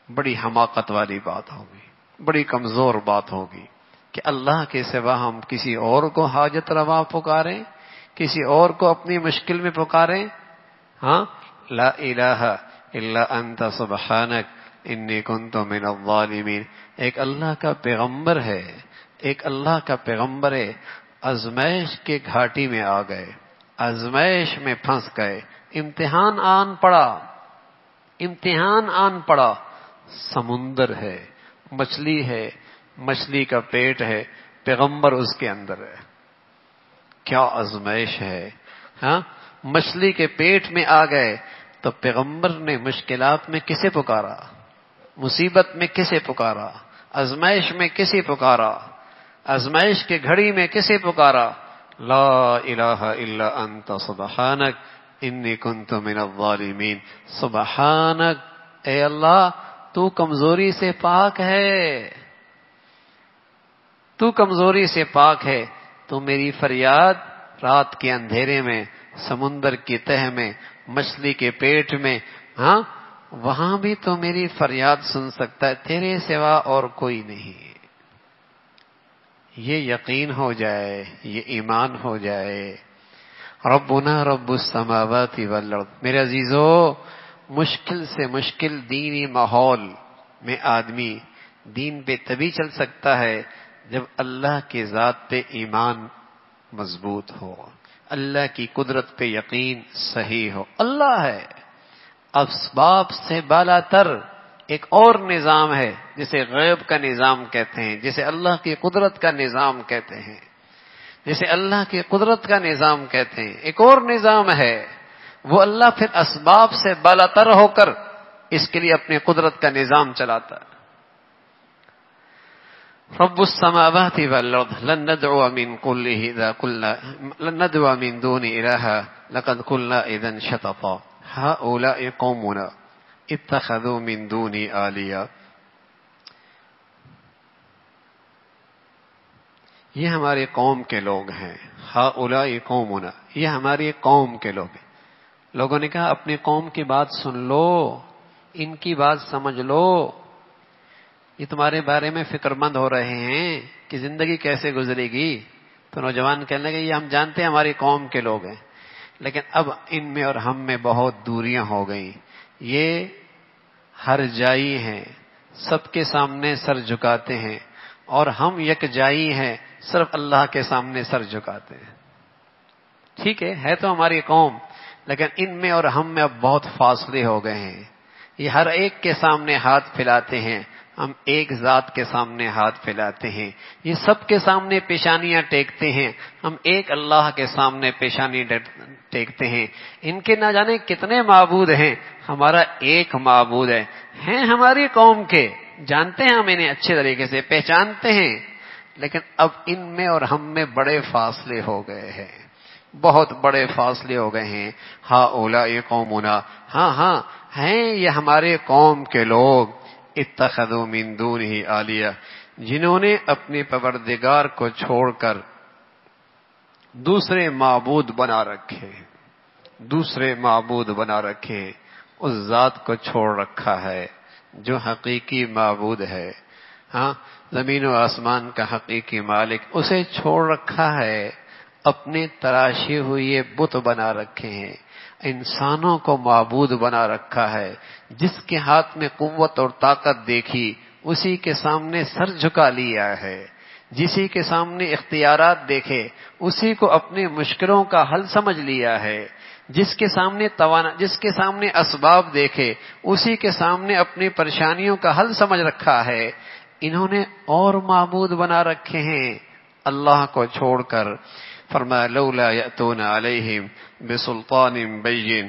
بڑی حماقت والی بات ہوگی، بڑی کمزور بات ہوگی کہ اللہ کے سوا ہم کسی اور کو حاجت روا پکاریں، کسی اور کو اپنی مشکل میں پکاریں. ہاں، لا الہ الا انت سبحانک انی کنت من الظالمین. ایک اللہ کا پیغمبر ہے، ایک اللہ کا پیغمبر ہے. آزمائش کے گھاٹی میں آ گئے، آزمائش میں پھنس گئے، امتحان آن پڑا، امتحان آن پڑا. سمندر ہے، مچھلی ہے، مچھلی کا پیٹ ہے، پیغمبر اس کے اندر ہے. کیا آزمائش ہے. ہاں، مچھلی کے پیٹ میں آ گئے تو پیغمبر نے مشکلات میں کسے پکارا، مصیبت میں کسے پکارا، آزمائش میں کسے پکارا، آزمائش کے گھڑی میں کسے پکارا. لا الہ الا انت سبحانک انی کنت من الظالمین. سبحانک، اے اللہ تو کمزوری سے پاک ہے، تو کمزوری سے پاک ہے. تو میری فریاد رات کے اندھیرے میں، سمندر کی تہ میں، مچھلی کے پیٹ میں، ہاں وہاں بھی تو میری فریاد سن سکتا ہے، تیرے سوا اور کوئی نہیں. یہ یقین ہو جائے، یہ ایمان ہو جائے. ربنا رب السماوات والارض. میرے عزیزو، مشکل سے مشکل دینی ماحول میں آدمی دین پہ تبھی چل سکتا ہے جب اللہ کی ذات پہ ایمان مضبوط ہو، اللہ کی قدرت پہ یقین صحیح ہو. اللہ ہے. اسباب سے بالا تر ایک اور نظام ہے جسے غیب کا نظام کہتے ہیں، جسے اللہ کی قدرت کا نظام کہتے ہیں، جسے اللہ کی قدرت کا نظام کہتے ہیں. ایک اور نظام ہے، وہ اللہ پھر اسباب سے بالا تر ہو کر اس کے لیے اپنی قدرت کا نظام چلاتا ہے. رب السماوات والارض لن ندعو من دون الہ لقد قلنا اذا شططا هؤلاء قومنا اتخذوا من دوني آلیہ. یہ ہماری قوم کے لوگ ہیں. هؤلاء قومنا، یہ ہماری قوم کے لوگ ہیں. لوگوں نے کہا اپنی قوم کی بات سن لو، ان کی بات سمجھ لو، یہ تمہارے بارے میں فکر مند ہو رہے ہیں کہ زندگی کیسے گزرے گی. تو نوجوان کہنے لگے یہ ہم جانتے ہیں ہماری قوم کے لوگ ہیں، لیکن اب ان میں اور ہم میں بہت دوریاں ہو گئیں. یہ ہر جائی ہیں، سب کے سامنے سر جھکاتے ہیں، اور ہم یک جائی ہیں، صرف اللہ کے سامنے سر جھکاتے ہیں. ٹھیک ہے تو ہماری قوم، لیکن ان میں اور ہم میں اب بہت فاصلے ہو گئے ہیں. یہ ہر ایک کے سامنے ہاتھ پھیلاتے ہیں، ہم ایک ذات کے سامنے ہاتھ پھیلاتے ہیں. یہ سب کے سامنے پیشانیاں ٹیکتے ہیں، ہم ایک اللہ کے سامنے پیشانی ٹیکتے ہیں. ان کے نہ جانے کتنے معبود ہیں، ہمارا ایک معبود ہے. ہیں ہماری قوم کے، جانتے ہیں ہم انہیں اچھے طریقے سے پہچانتے ہیں، لیکن اب ان میں اور ہم میں بڑے فاصلے ہو گئے ہیں، بہت بڑے فاصلے ہو گئے ہیں. ہؤلاء قومنا، ہاں ہیں یہ ہمارے قوم کے لوگ. اتخذوا من دونہ آلیہ، جنہوں نے اپنے پروردگار کو چھوڑ کر دوسرے معبود بنا رکھے، دوسرے معبود بنا رکھے. اس ذات کو چھوڑ رکھا ہے جو حقیقی معبود ہے. ہاں، زمین و آسمان کا حقیقی مالک، اسے چھوڑ رکھا ہے. اپنے تراشے ہوئے بت بنا رکھے ہیں، انسانوں کو معبود بنا رکھا ہے. جس کے ہاتھ میں قوت اور طاقت دیکھی اسی کے سامنے سر جھکا لیا ہے. جسی کے سامنے اختیارات دیکھے اسی کو اپنی مشکلوں کا حل سمجھ لیا ہے. جس کے سامنے اسباب دیکھے اسی کے سامنے اپنی پریشانیوں کا حل سمجھ رکھا ہے. انہوں نے اور معبود بنا رکھے ہیں اللہ کو چھوڑ کر. فرمایا لولا یأتون علیہم بسلطان بین،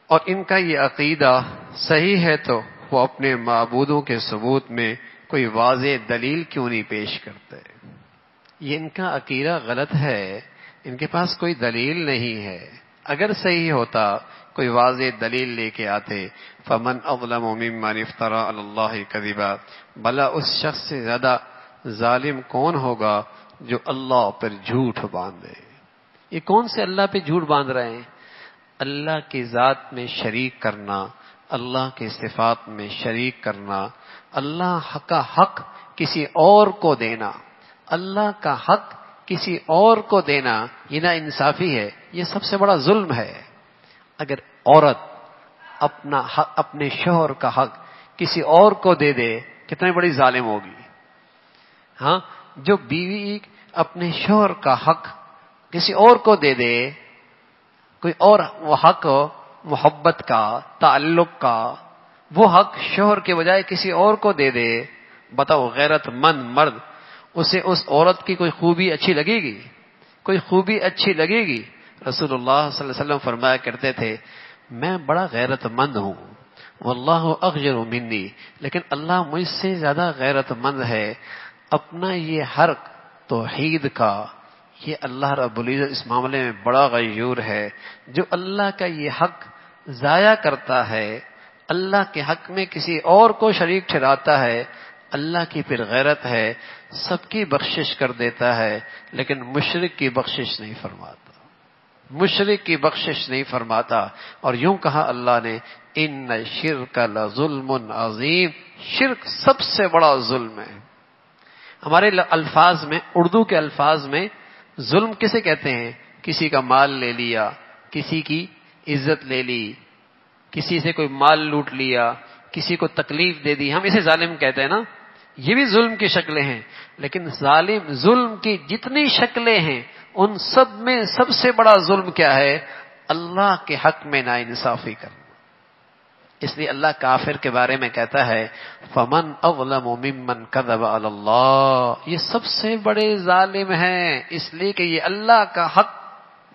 اور ان کا یہ عقیدہ صحیح ہے تو وہ اپنے معبودوں کے ثبوت میں کوئی واضح دلیل کیوں نہیں پیش کرتے. یہ ان کا عقیدہ غلط ہے، ان کے پاس کوئی دلیل نہیں ہے. اگر صحیح ہوتا کوئی واضح دلیل لے کے آتے. فمن اظلم ممن افترى علی اللہ کذبا، بھلا اس شخص سے زیادہ ظالم کون ہوگا جو اللہ پر جھوٹ باندھے. یہ کون سے اللہ پہ جھوٹ باندھ رہے ہیں؟ اللہ کی ذات میں شریک کرنا، اللہ کی صفات میں شریک کرنا، اللہ کا حق کسی اور کو دینا، اللہ کا حق کسی اور کو دینا، یہ نا انصافی ہے. یہ سب سے بڑا ظلم ہے. اگر عورت اپنے شوہر کا حق کسی اور کو دے دے کتنی بڑی ظالم ہوگی. ہاں، جو بیوی اپنے شوہر کا حق کسی اور کو دے دے، کوئی اور وہ حق محبت کا، تعلق کا، وہ حق شوہر کے بجائے کسی اور کو دے دے، بتاؤ غیرت مند مرد اسے اس عورت کی کوئی خوبی اچھی لگے گی؟ کوئی خوبی اچھی لگے گی؟ رسول اللہ صلی اللہ علیہ وسلم فرمایا کرتے تھے میں بڑا غیرت مند ہوں، واللہ اغیر منی، لیکن اللہ مجھ سے زیادہ غیرت مند ہے. اپنا یہ حق توحید کا، یہ اللہ رب العزت اس معاملے میں بڑا غیور ہے. جو اللہ کا یہ حق ضائع کرتا ہے، اللہ کے حق میں کسی اور کو شریک ٹھہراتا ہے، اللہ کی پھر غیرت ہے، سب کی بخشش کر دیتا ہے لیکن مشرک کی بخشش نہیں فرماتا، مشرک کی بخشش نہیں فرماتا. اور یوں کہا اللہ نے ان الشرک لظلم عظیم، شرک سب سے بڑا ظلم ہے. ہمارے الفاظ میں، اردو کے الفاظ میں ظلم کسے کہتے ہیں؟ کسی کا مال لے لیا، کسی کی عزت لے لی، کسی سے کوئی مال لوٹ لیا، کسی کو تکلیف دے دی، ہم اسے ظالم کہتے ہیں نا. یہ بھی ظلم کی شکلیں ہیں، لیکن ظلم کی جتنی شکلیں ہیں ان سب میں سب سے بڑا ظلم کیا ہے؟ اللہ کے حق میں ناانصافی کرنا. اس لیے اللہ کافر کے بارے میں کہتا ہے فمن اظلم ممن کذب علی اللہ، یہ سب سے بڑے ظالم ہیں، اس لیے کہ یہ اللہ کا حق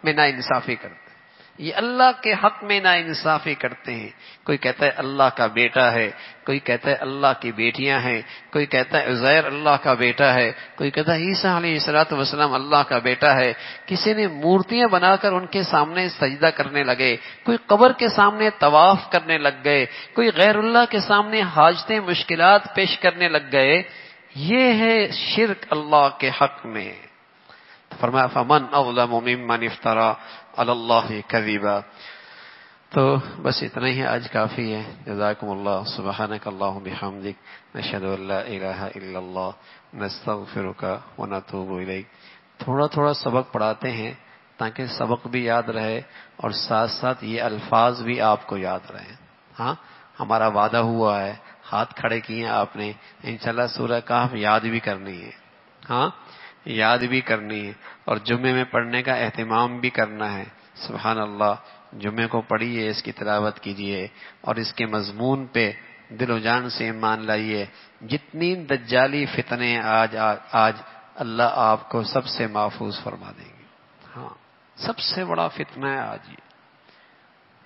میں ناانصافی کرتے ہیں، یہ اللہ کے حق میں ناانصافی کرتے ہیں. کوئی کہتا ہے اللہ کا بیٹا ہے، کوئی کہتا ہے اللہ کی بیٹیاں ہیں، کوئی کہتا ہے عزیر اللہ کا بیٹا ہے، کوئی کہتا ہے عیسیٰ علیہ السلام اللہ کا بیٹا ہے. کسی نے مورتیاں بنا کر ان کے سامنے سجدہ کرنے لگے، کوئی قبر کے سامنے طواف کرنے لگ گئے، کوئی غیر اللہ کے سامنے حاجتیں مشکلات پیش کرنے لگ گئے. یہ ہے شرک اللہ کے حق میں. فرمایا فمن اظلم ممن افترى علی اللہ کذبا. تو بس اتنا ہی آج کافی ہے. جزاکم اللہ. سبحانک اللہم بحمدک، نشہد ان لا الہ الا اللہ، نستغفرک ونتوب الیک. تھوڑا تھوڑا سبق پڑھاتے ہیں تاکہ سبق بھی یاد رہے اور ساتھ ساتھ یہ الفاظ بھی آپ کو یاد رہیں. ہاں ہمارا وعدہ ہوا ہے، ہاتھ کھڑے کیے آپ نے، انشاءاللہ سورہ کہف یاد بھی کرنی ہے. ہاں یاد بھی کرنی ہے اور جمعے میں پڑھنے کا اہتمام بھی کرنا ہے. سبحان اللہ. جمعے کو پڑھیے، اس کی تلاوت کیجیے اور اس کے مضمون پہ دل و جان سے ایمان لائیے. جتنی دجالی فتنے آج اللہ آپ کو سب سے محفوظ فرما دیں گے. ہاں سب سے بڑا فتنہ ہے آج یہ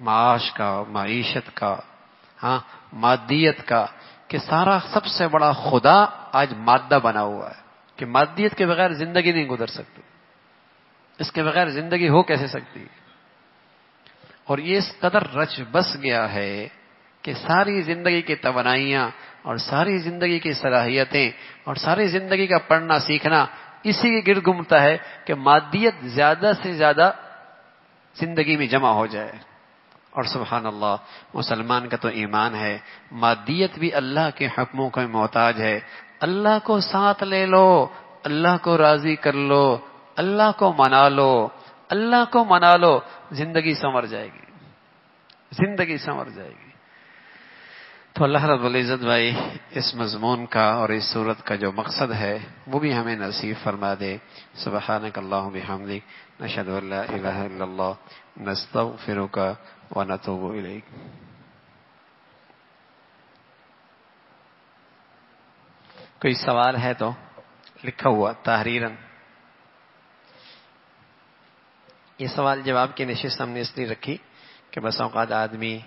معاش کا، معیشت کا، ہاں مادیت کا، کہ سارا سب سے بڑا خدا آج مادہ بنا ہوا ہے کہ مادیت کے بغیر زندگی نہیں گزر سکتی، اس کے بغیر زندگی ہو کیسے سکتی. اور یہ اس قدر رچ بس گیا ہے کہ ساری زندگی کی توانائیاں اور ساری زندگی کی صلاحیتیں اور ساری زندگی کا پڑھنا سیکھنا اسی کے گرد گھومتا ہے کہ مادیت زیادہ سے زیادہ زندگی میں جمع ہو جائے. اور سبحان اللہ، مسلمان کا تو ایمان ہے مادیت بھی اللہ کے حکموں کا محتاج ہے. اللہ کو ساتھ لے لو، اللہ کو راضی کر لو، اللہ کو منا لو، اللہ کو منا لو، زندگی سنور جائے گی، زندگی سنور جائے گی. تو اللہ رب العزت بھائی اس مضمون کا اور اس صورت کا جو مقصد ہے وہ بھی ہمیں نصیب فرما دے. سبحانک اللہم بحمدک، نشہد ان لا الہ الا اللہ، نستغفرک ونتوب الیک. کوئی سوال ہے تو لکھا ہوا تحریراً. یہ سوال جواب کی نشست ہم نے اس لیے رکھی کہ بس اوقات آدمی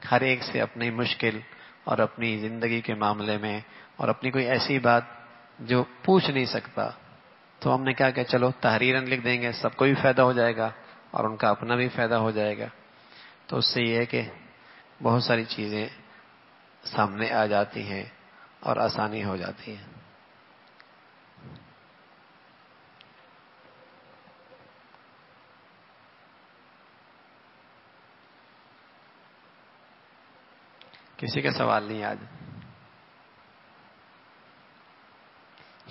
ہر ایک سے اپنی مشکل اور اپنی زندگی کے معاملے میں اور اپنی کوئی ایسی بات جو پوچھ نہیں سکتا، تو ہم نے کہا کہ چلو تحریراً لکھ دیں گے، سب کو بھی فائدہ ہو جائے گا اور ان کا اپنا بھی فائدہ ہو جائے گا. تو اس سے یہ ہے کہ بہت ساری چیزیں سامنے آ جاتی ہیں اور آسانی ہو جاتی ہے. کسی کا سوال نہیں آج؟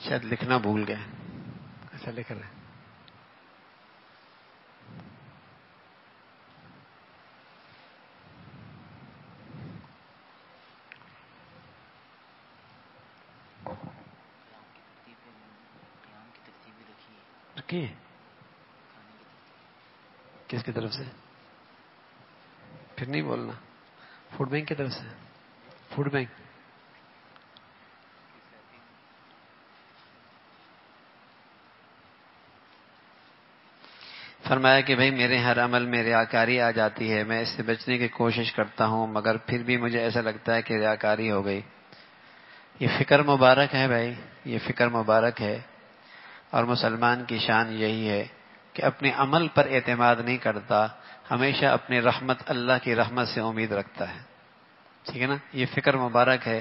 شاید لکھنا بھول گئے. اچھا لکھ رہے. رکھیے. کس کی طرف سے؟ پھر نہیں بولنا. فوڈ بینک کی طرف سے. Food bank. فرمایا کہ بھائی میرے ہر عمل میں ریاکاری آ جاتی ہے، میں اس سے بچنے کی کوشش کرتا ہوں مگر پھر بھی مجھے ایسا لگتا ہے کہ ریاکاری ہو گئی. یہ فکر مبارک ہے بھائی، یہ فکر مبارک ہے. اور مسلمان کی شان یہی ہے کہ اپنے عمل پر اعتماد نہیں کرتا، ہمیشہ اپنی رحمت، اللہ کی رحمت سے امید رکھتا ہے. ٹھیک ہے نا؟ یہ فکر مبارک ہے.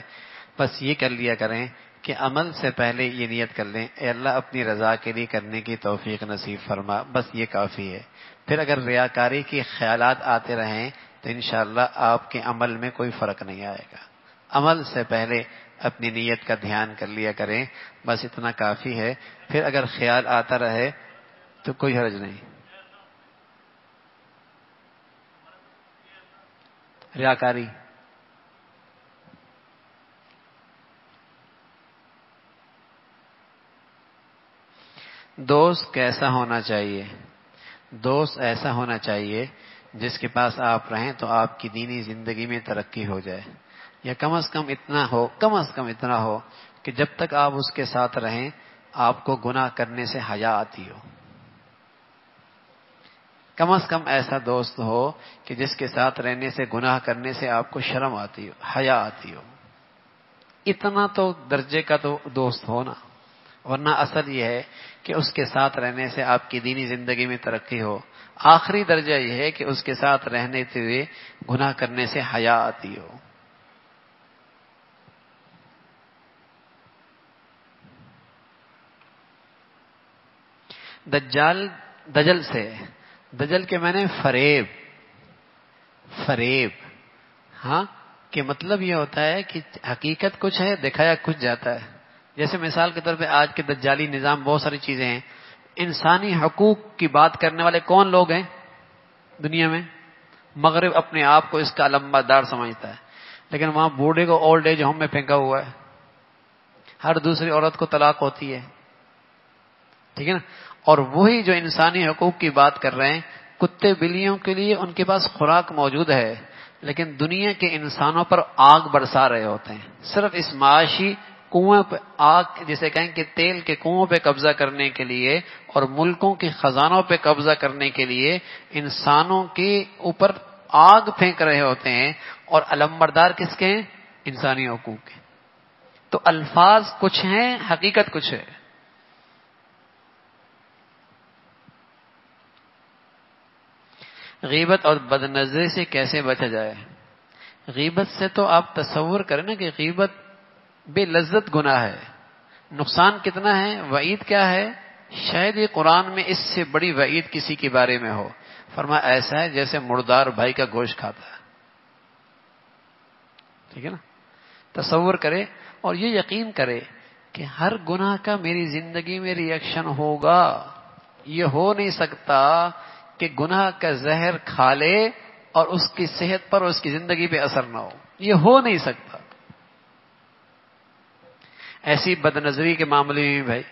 بس یہ کر لیا کریں کہ عمل سے پہلے یہ نیت کر لیں اے اللہ اپنی رضا کے لیے کرنے کی توفیق نصیب فرما. بس یہ کافی ہے. پھر اگر ریاکاری کے خیالات آتے رہیں تو انشاءاللہ آپ کے عمل میں کوئی فرق نہیں آئے گا. عمل سے پہلے اپنی نیت کا دھیان کر لیا کریں، بس اتنا کافی ہے. پھر اگر خیال آتا رہے تو کوئی حرج نہیں. ریاکاری. دوست کیسا ہونا چاہیے؟ دوست ایسا ہونا چاہیے جس کے پاس آپ رہیں تو آپ کی دینی زندگی میں ترقی ہو جائے، یا کم از کم اتنا ہو کہ جب تک آپ اس کے ساتھ رہیں آپ کو گناہ کرنے سے حیا آتی ہو. کم از کم ایسا دوست ہو کہ جس کے ساتھ رہنے سے گناہ کرنے سے آپ کو شرم آتی ہو، حیا آتی ہو. اتنا تو درجے کا تو دوست ہو نا، ورنہ اصل یہ ہے کہ اس کے ساتھ رہنے سے آپ کی دینی زندگی میں ترقی ہو. آخری درجہ یہ ہے کہ اس کے ساتھ رہنے ہوئے گناہ کرنے سے حیا آتی ہو. دجل کے میں نے فریب ہاں کہ مطلب یہ ہوتا ہے کہ حقیقت کچھ ہے، دکھایا کچھ جاتا ہے. جیسے مثال کے طور پہ آج کے دجالی نظام بہت ساری چیزیں ہیں. انسانی حقوق کی بات کرنے والے کون لوگ ہیں دنیا میں؟ مغرب اپنے آپ کو اس کا علمبردار دار سمجھتا ہے، لیکن وہاں بوڑھے کو اولڈ ایج ہوم میں پھینکا ہوا ہے. ہر دوسری عورت کو طلاق ہوتی ہے، ٹھیک ہے نا. اور وہی جو انسانی حقوق کی بات کر رہے ہیں، کتے بلیوں کے لیے ان کے پاس خوراک موجود ہے، لیکن دنیا کے انسانوں پر آگ برسا رہے ہوتے ہیں صرف اس معاشی کنویں پہ، آگ جسے کہیں کہ تیل کے کنووں پہ قبضہ کرنے کے لیے اور ملکوں کے خزانوں پہ قبضہ کرنے کے لیے انسانوں کے اوپر آگ پھینک رہے ہوتے ہیں. اور علمبردار کس کے ہیں؟ انسانی حقوق کے. تو الفاظ کچھ ہیں، حقیقت کچھ ہے. غیبت اور بدنظری سے کیسے بچا جائے؟ غیبت سے تو آپ تصور کریں نا کہ غیبت بے لذت گناہ ہے. نقصان کتنا ہے، وعید کیا ہے؟ شاید یہ قرآن میں اس سے بڑی وعید کسی کے بارے میں ہو. فرمایا ایسا ہے جیسے مردار بھائی کا گوشت کھاتا ہے. ٹھیک ہے نا. تصور کرے اور یہ یقین کرے کہ ہر گناہ کا میری زندگی میں ریئیکشن ہوگا. یہ ہو نہیں سکتا کہ گناہ کا زہر کھا لے اور اس کی صحت پر اور اس کی زندگی پہ اثر نہ ہو. یہ ہو نہیں سکتا. ایسی بدنظری کے معاملے میں بھائی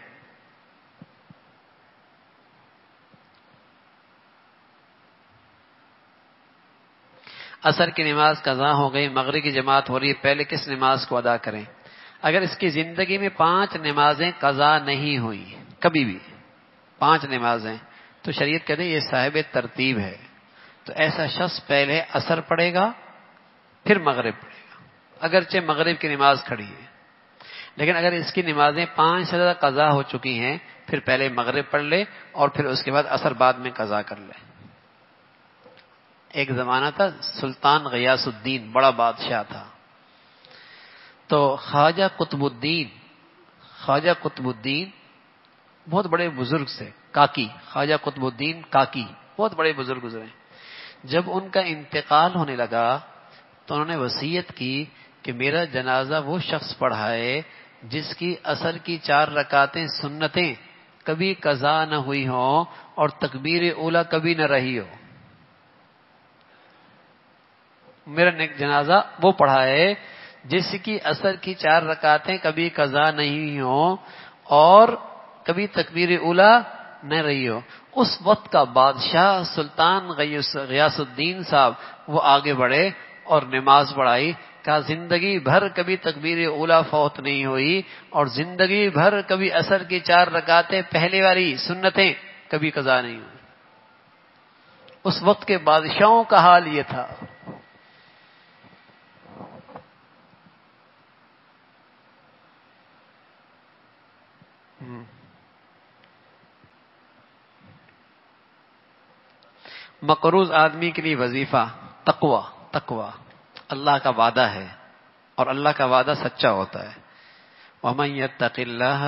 عصر کی نماز قضا ہو گئی، مغرب کی جماعت ہو رہی ہے، پہلے کس نماز کو ادا کریں؟ اگر اس کی زندگی میں 5 نمازیں قضا نہیں ہوئی کبھی بھی، 5 نمازیں، تو شریعت کہتے ہیں یہ صاحب ترتیب ہے. تو ایسا شخص پہلے عصر پڑھے گا پھر مغرب پڑھے گا، اگرچہ مغرب کی نماز کھڑی ہے. لیکن اگر اس کی نمازیں 5 سے زیادہ قضا ہو چکی ہیں پھر پہلے مغرب پڑھ لے اور پھر اس کے بعد عصر بعد میں قضا کر لے. ایک زمانہ تھا سلطان غیاث الدین، بڑا بادشاہ تھا. تو خواجہ قطب الدین بہت بڑے بزرگ سے، کاکی، خواجہ قطب الدین کاکی، بہت بڑے بزرگ گزرے. جب ان کا انتقال ہونے لگا تو انہوں نے وصیت کی کہ میرا جنازہ وہ شخص پڑھائے جس کی عصر کی 4 رکعتیں سنتیں کبھی قضا نہ ہوئی ہوں اور تکبیر اولیٰ کبھی نہ رہی ہو. میرا جنازہ وہ پڑھائے جس کی عصر کی 4 رکعتیں کبھی قضا نہیں ہوں اور کبھی تکبیر اولیٰ نہ رہی ہو. اس وقت کا بادشاہ سلطان غیاث الدین صاحب وہ آگے بڑھے اور نماز پڑھائی. کہا زندگی بھر کبھی تکبیر اولیٰ فوت نہیں ہوئی اور زندگی بھر کبھی عصر کی 4 رکعتیں پہلے والی سنتیں کبھی قضا نہیں ہوئی. اس وقت کے بادشاہوں کا حال یہ تھا. مقروض آدمی کے لیے وظیفہ تقوی اللہ کا وعدہ ہے اور اللہ کا وعدہ سچا ہوتا ہے. وَمَن يَتَّقِ اللَّهَ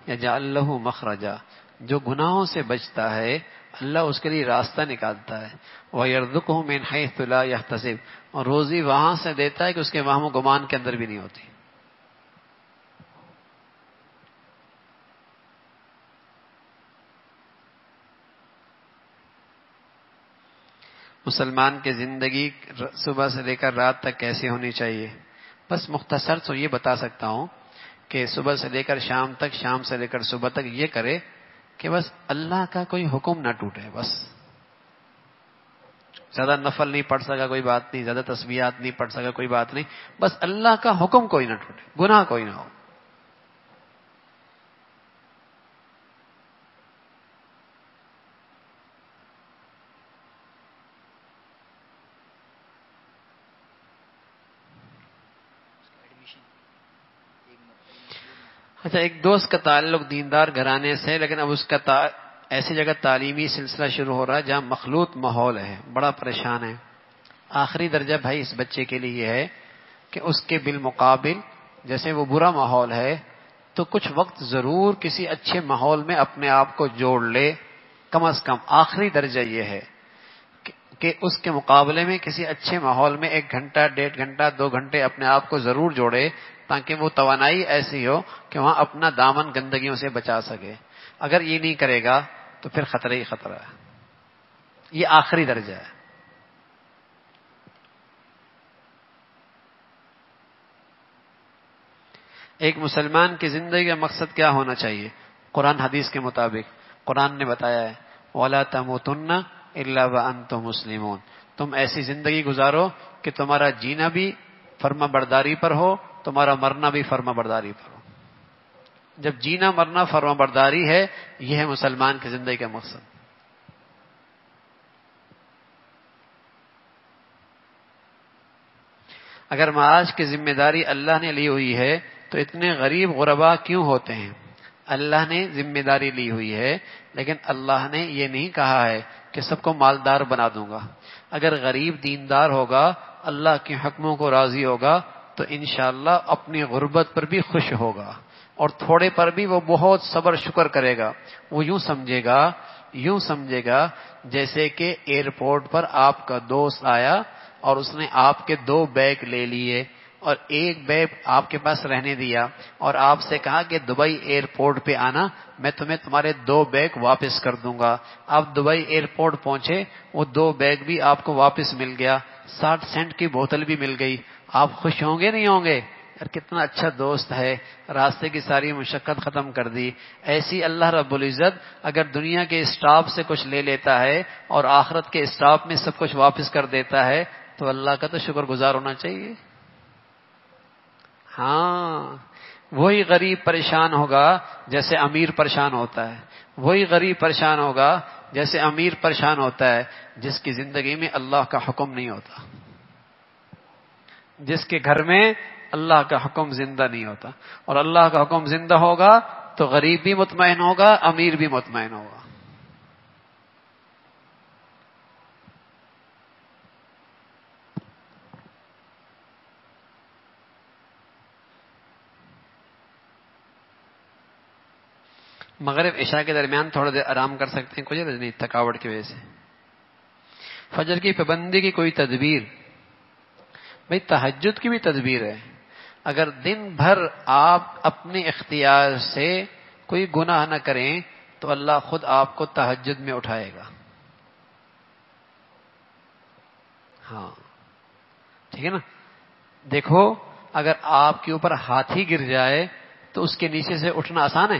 يَجْعَل لَّهُ مَخْرَجًا، جو گناہوں سے بچتا ہے اللہ اس کے لیے راستہ نکالتا ہے. وَيَرْزُقْهُ مِنْ حَيْثُ لَا يَحْتَسِبُ، اور روزی وہاں سے دیتا ہے کہ اس کے وہم و گمان کے اندر بھی نہیں ہوتی. مسلمان کی زندگی صبح سے لے کر رات تک کیسی ہونی چاہیے؟ بس مختصر تو یہ بتا سکتا ہوں کہ صبح سے لے کر شام تک، شام سے لے کر صبح تک یہ کرے کہ بس اللہ کا کوئی حکم نہ ٹوٹے. بس زیادہ نفل نہیں پڑھ سکا کوئی بات نہیں، زیادہ تسبیحات نہیں پڑھ سکا کوئی بات نہیں، بس اللہ کا حکم کوئی نہ ٹوٹے، گناہ کوئی نہ ہو. اچھا، ایک دوست کا تعلق دیندار گھرانے سے، لیکن اب اس کا ایسی جگہ تعلیمی سلسلہ شروع ہو رہا ہے جہاں مخلوط ماحول ہے، بڑا پریشان ہے. آخری درجہ بھائی اس بچے کے لیے یہ ہے کہ اس کے بالمقابل جیسے وہ برا ماحول ہے تو کچھ وقت ضرور کسی اچھے ماحول میں اپنے آپ کو جوڑ لے. کم از کم آخری درجہ یہ ہے کہ اس کے مقابلے میں کسی اچھے ماحول میں 1 گھنٹہ، 1.5 گھنٹہ، 2 گھنٹے اپنے آپ کو ضرور جوڑے، تاکہ وہ توانائی ایسی ہو کہ وہاں اپنا دامن گندگیوں سے بچا سکے. اگر یہ نہیں کرے گا تو پھر خطرہ ہی خطرہ ہے. یہ آخری درجہ ہے. ایک مسلمان کی زندگی کا مقصد کیا ہونا چاہیے؟ قرآن حدیث کے مطابق قرآن نے بتایا ہے وَلَا تَمُوتُنَّ إِلَّا وَأَنْتُمْ مُسْلِمُونَ. تم ایسی زندگی گزارو کہ تمہارا جینا بھی فرما برداری پر ہو، تمہارا مرنا بھی فرما برداری پر ہو. جب جینا مرنا فرما برداری ہے، یہ ہے مسلمان کی زندگی کا مقصد. اگر معاش کی ذمہ داری اللہ نے لی ہوئی ہے تو اتنے غریب غربا کیوں ہوتے ہیں؟ اللہ نے ذمہ داری لی ہوئی ہے، لیکن اللہ نے یہ نہیں کہا ہے کہ سب کو مالدار بنا دوں گا. اگر غریب دیندار ہوگا، اللہ کے حکموں کو راضی ہوگا تو انشاءاللہ اپنی غربت پر بھی خوش ہوگا، اور تھوڑے پر بھی وہ بہت صبر شکر کرے گا. وہ یوں سمجھے گا جیسے کہ ایئرپورٹ پر آپ کا دوست آیا اور اس نے آپ کے 2 بیگ لے لیے اور 1 بیگ آپ کے پاس رہنے دیا، اور آپ سے کہا کہ دبئی ایئرپورٹ پہ آنا، میں تمہیں تمہارے 2 بیگ واپس کر دوں گا. آپ دبئی ایئرپورٹ پہنچے، وہ 2 بیگ بھی آپ کو واپس مل گیا، 60 سینٹ کی بوتل بھی مل گئی. آپ خوش ہوں گے نہیں ہوں گے؟ یار کتنا اچھا دوست ہے، راستے کی ساری مشقت ختم کر دی. ایسی اللہ رب العزت اگر دنیا کے اسٹاف سے کچھ لے لیتا ہے اور آخرت کے اسٹاف میں سب کچھ واپس کر دیتا ہے تو اللہ کا تو شکر گزار ہونا چاہیے. ہاں، وہی غریب پریشان ہوگا جیسے امیر پریشان ہوتا ہے. وہی غریب پریشان ہوگا جیسے امیر پریشان ہوتا ہے جس کی زندگی میں اللہ کا حکم نہیں ہوتا، جس کے گھر میں اللہ کا حکم زندہ نہیں ہوتا. اور اللہ کا حکم زندہ ہوگا تو غریب بھی مطمئن ہوگا، امیر بھی مطمئن ہوگا. مغرب عشاء کے درمیان تھوڑا دیر آرام کر سکتے ہیں، کچھ نہیں تھکاوٹ کی وجہ سے. فجر کی پابندی کی کوئی تدبیر؟ بھئی تہجد کی بھی تدبیر ہے. اگر دن بھر آپ اپنے اختیار سے کوئی گناہ نہ کریں تو اللہ خود آپ کو تہجد میں اٹھائے گا. ہاں ٹھیک ہے نا. دیکھو اگر آپ کے اوپر ہاتھی گر جائے تو اس کے نیچے سے اٹھنا آسان ہے؟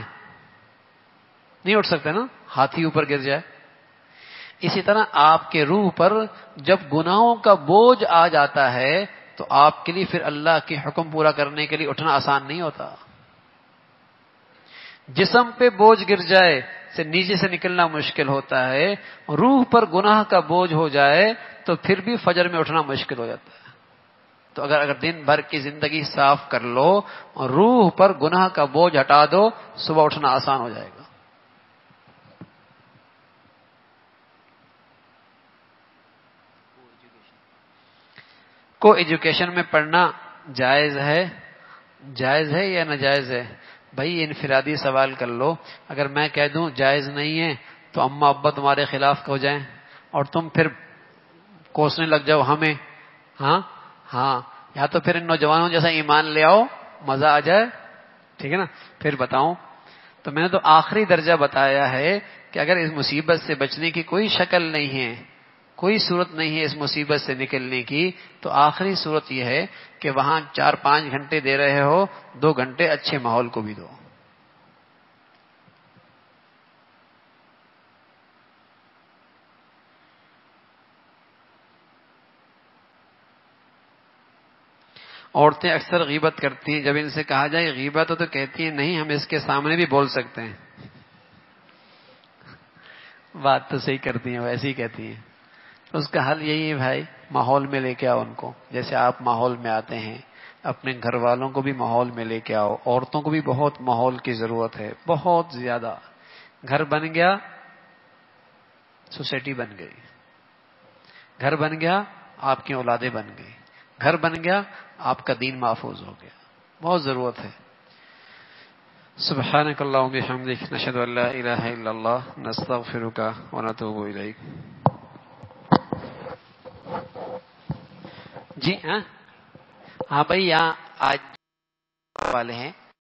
نہیں اٹھ سکتے نا، ہاتھی اوپر گر جائے. اسی طرح آپ کے روح پر جب گناہوں کا بوجھ آ جاتا ہے تو آپ کے لیے پھر اللہ کے حکم پورا کرنے کے لیے اٹھنا آسان نہیں ہوتا. جسم پہ بوجھ گر جائے سے نیچے سے نکلنا مشکل ہوتا ہے، روح پر گناہ کا بوجھ ہو جائے تو پھر بھی فجر میں اٹھنا مشکل ہو جاتا ہے. تو اگر دن بھر کی زندگی صاف کر لو اور روح پر گناہ کا بوجھ ہٹا دو، صبح اٹھنا آسان ہو جائے گا. کو ایجوکیشن میں پڑھنا جائز ہے یا ناجائز ہے؟ بھائی یہ انفرادی سوال کر لو. اگر میں کہہ دوں جائز نہیں ہے تو اماں ابا تمہارے خلاف ہو جائیں اور تم پھر کوسنے لگ جاؤ ہمیں. ہاں یا تو پھر ان نوجوانوں جیسا ایمان لے آؤ، مزہ آ جائے. ٹھیک ہے نا. پھر بتاؤں تو میں نے تو آخری درجہ بتایا ہے کہ اگر اس مصیبت سے بچنے کی کوئی شکل نہیں ہے، کوئی صورت نہیں ہے اس مصیبت سے نکلنے کی، تو آخری صورت یہ ہے کہ وہاں 4-5 گھنٹے دے رہے ہو، 2 گھنٹے اچھے ماحول کو بھی دو۔ عورتیں اکثر غیبت کرتی ہیں، جب ان سے کہا جائے غیبت ہو تو کہتی ہیں نہیں، ہم اس کے سامنے بھی بول سکتے ہیں۔ بات تو صحیح کرتی ہیں، ویسے ہی کہتی ہیں۔ اس کا حل یہی ہے بھائی، ماحول میں لے کے آؤ ان کو، جیسے آپ ماحول میں آتے ہیں، اپنے گھر والوں کو بھی ماحول میں لے کے آؤ۔ عورتوں کو بھی بہت ماحول کی ضرورت ہے، بہت زیادہ۔ گھر بن گیا، سوسائٹی بن گئی۔ گھر بن گیا، آپ کی اولادیں بن گئی۔ گھر بن گیا، آپ کا دین محفوظ ہو گیا۔ بہت ضرورت ہے۔ سبحانک اللہم بحمدک، نشہد ان لا الہ الا اللہ، نستغفرک ونتوب الیک۔ جی ہاں بھائی، یہاں آج والے ہیں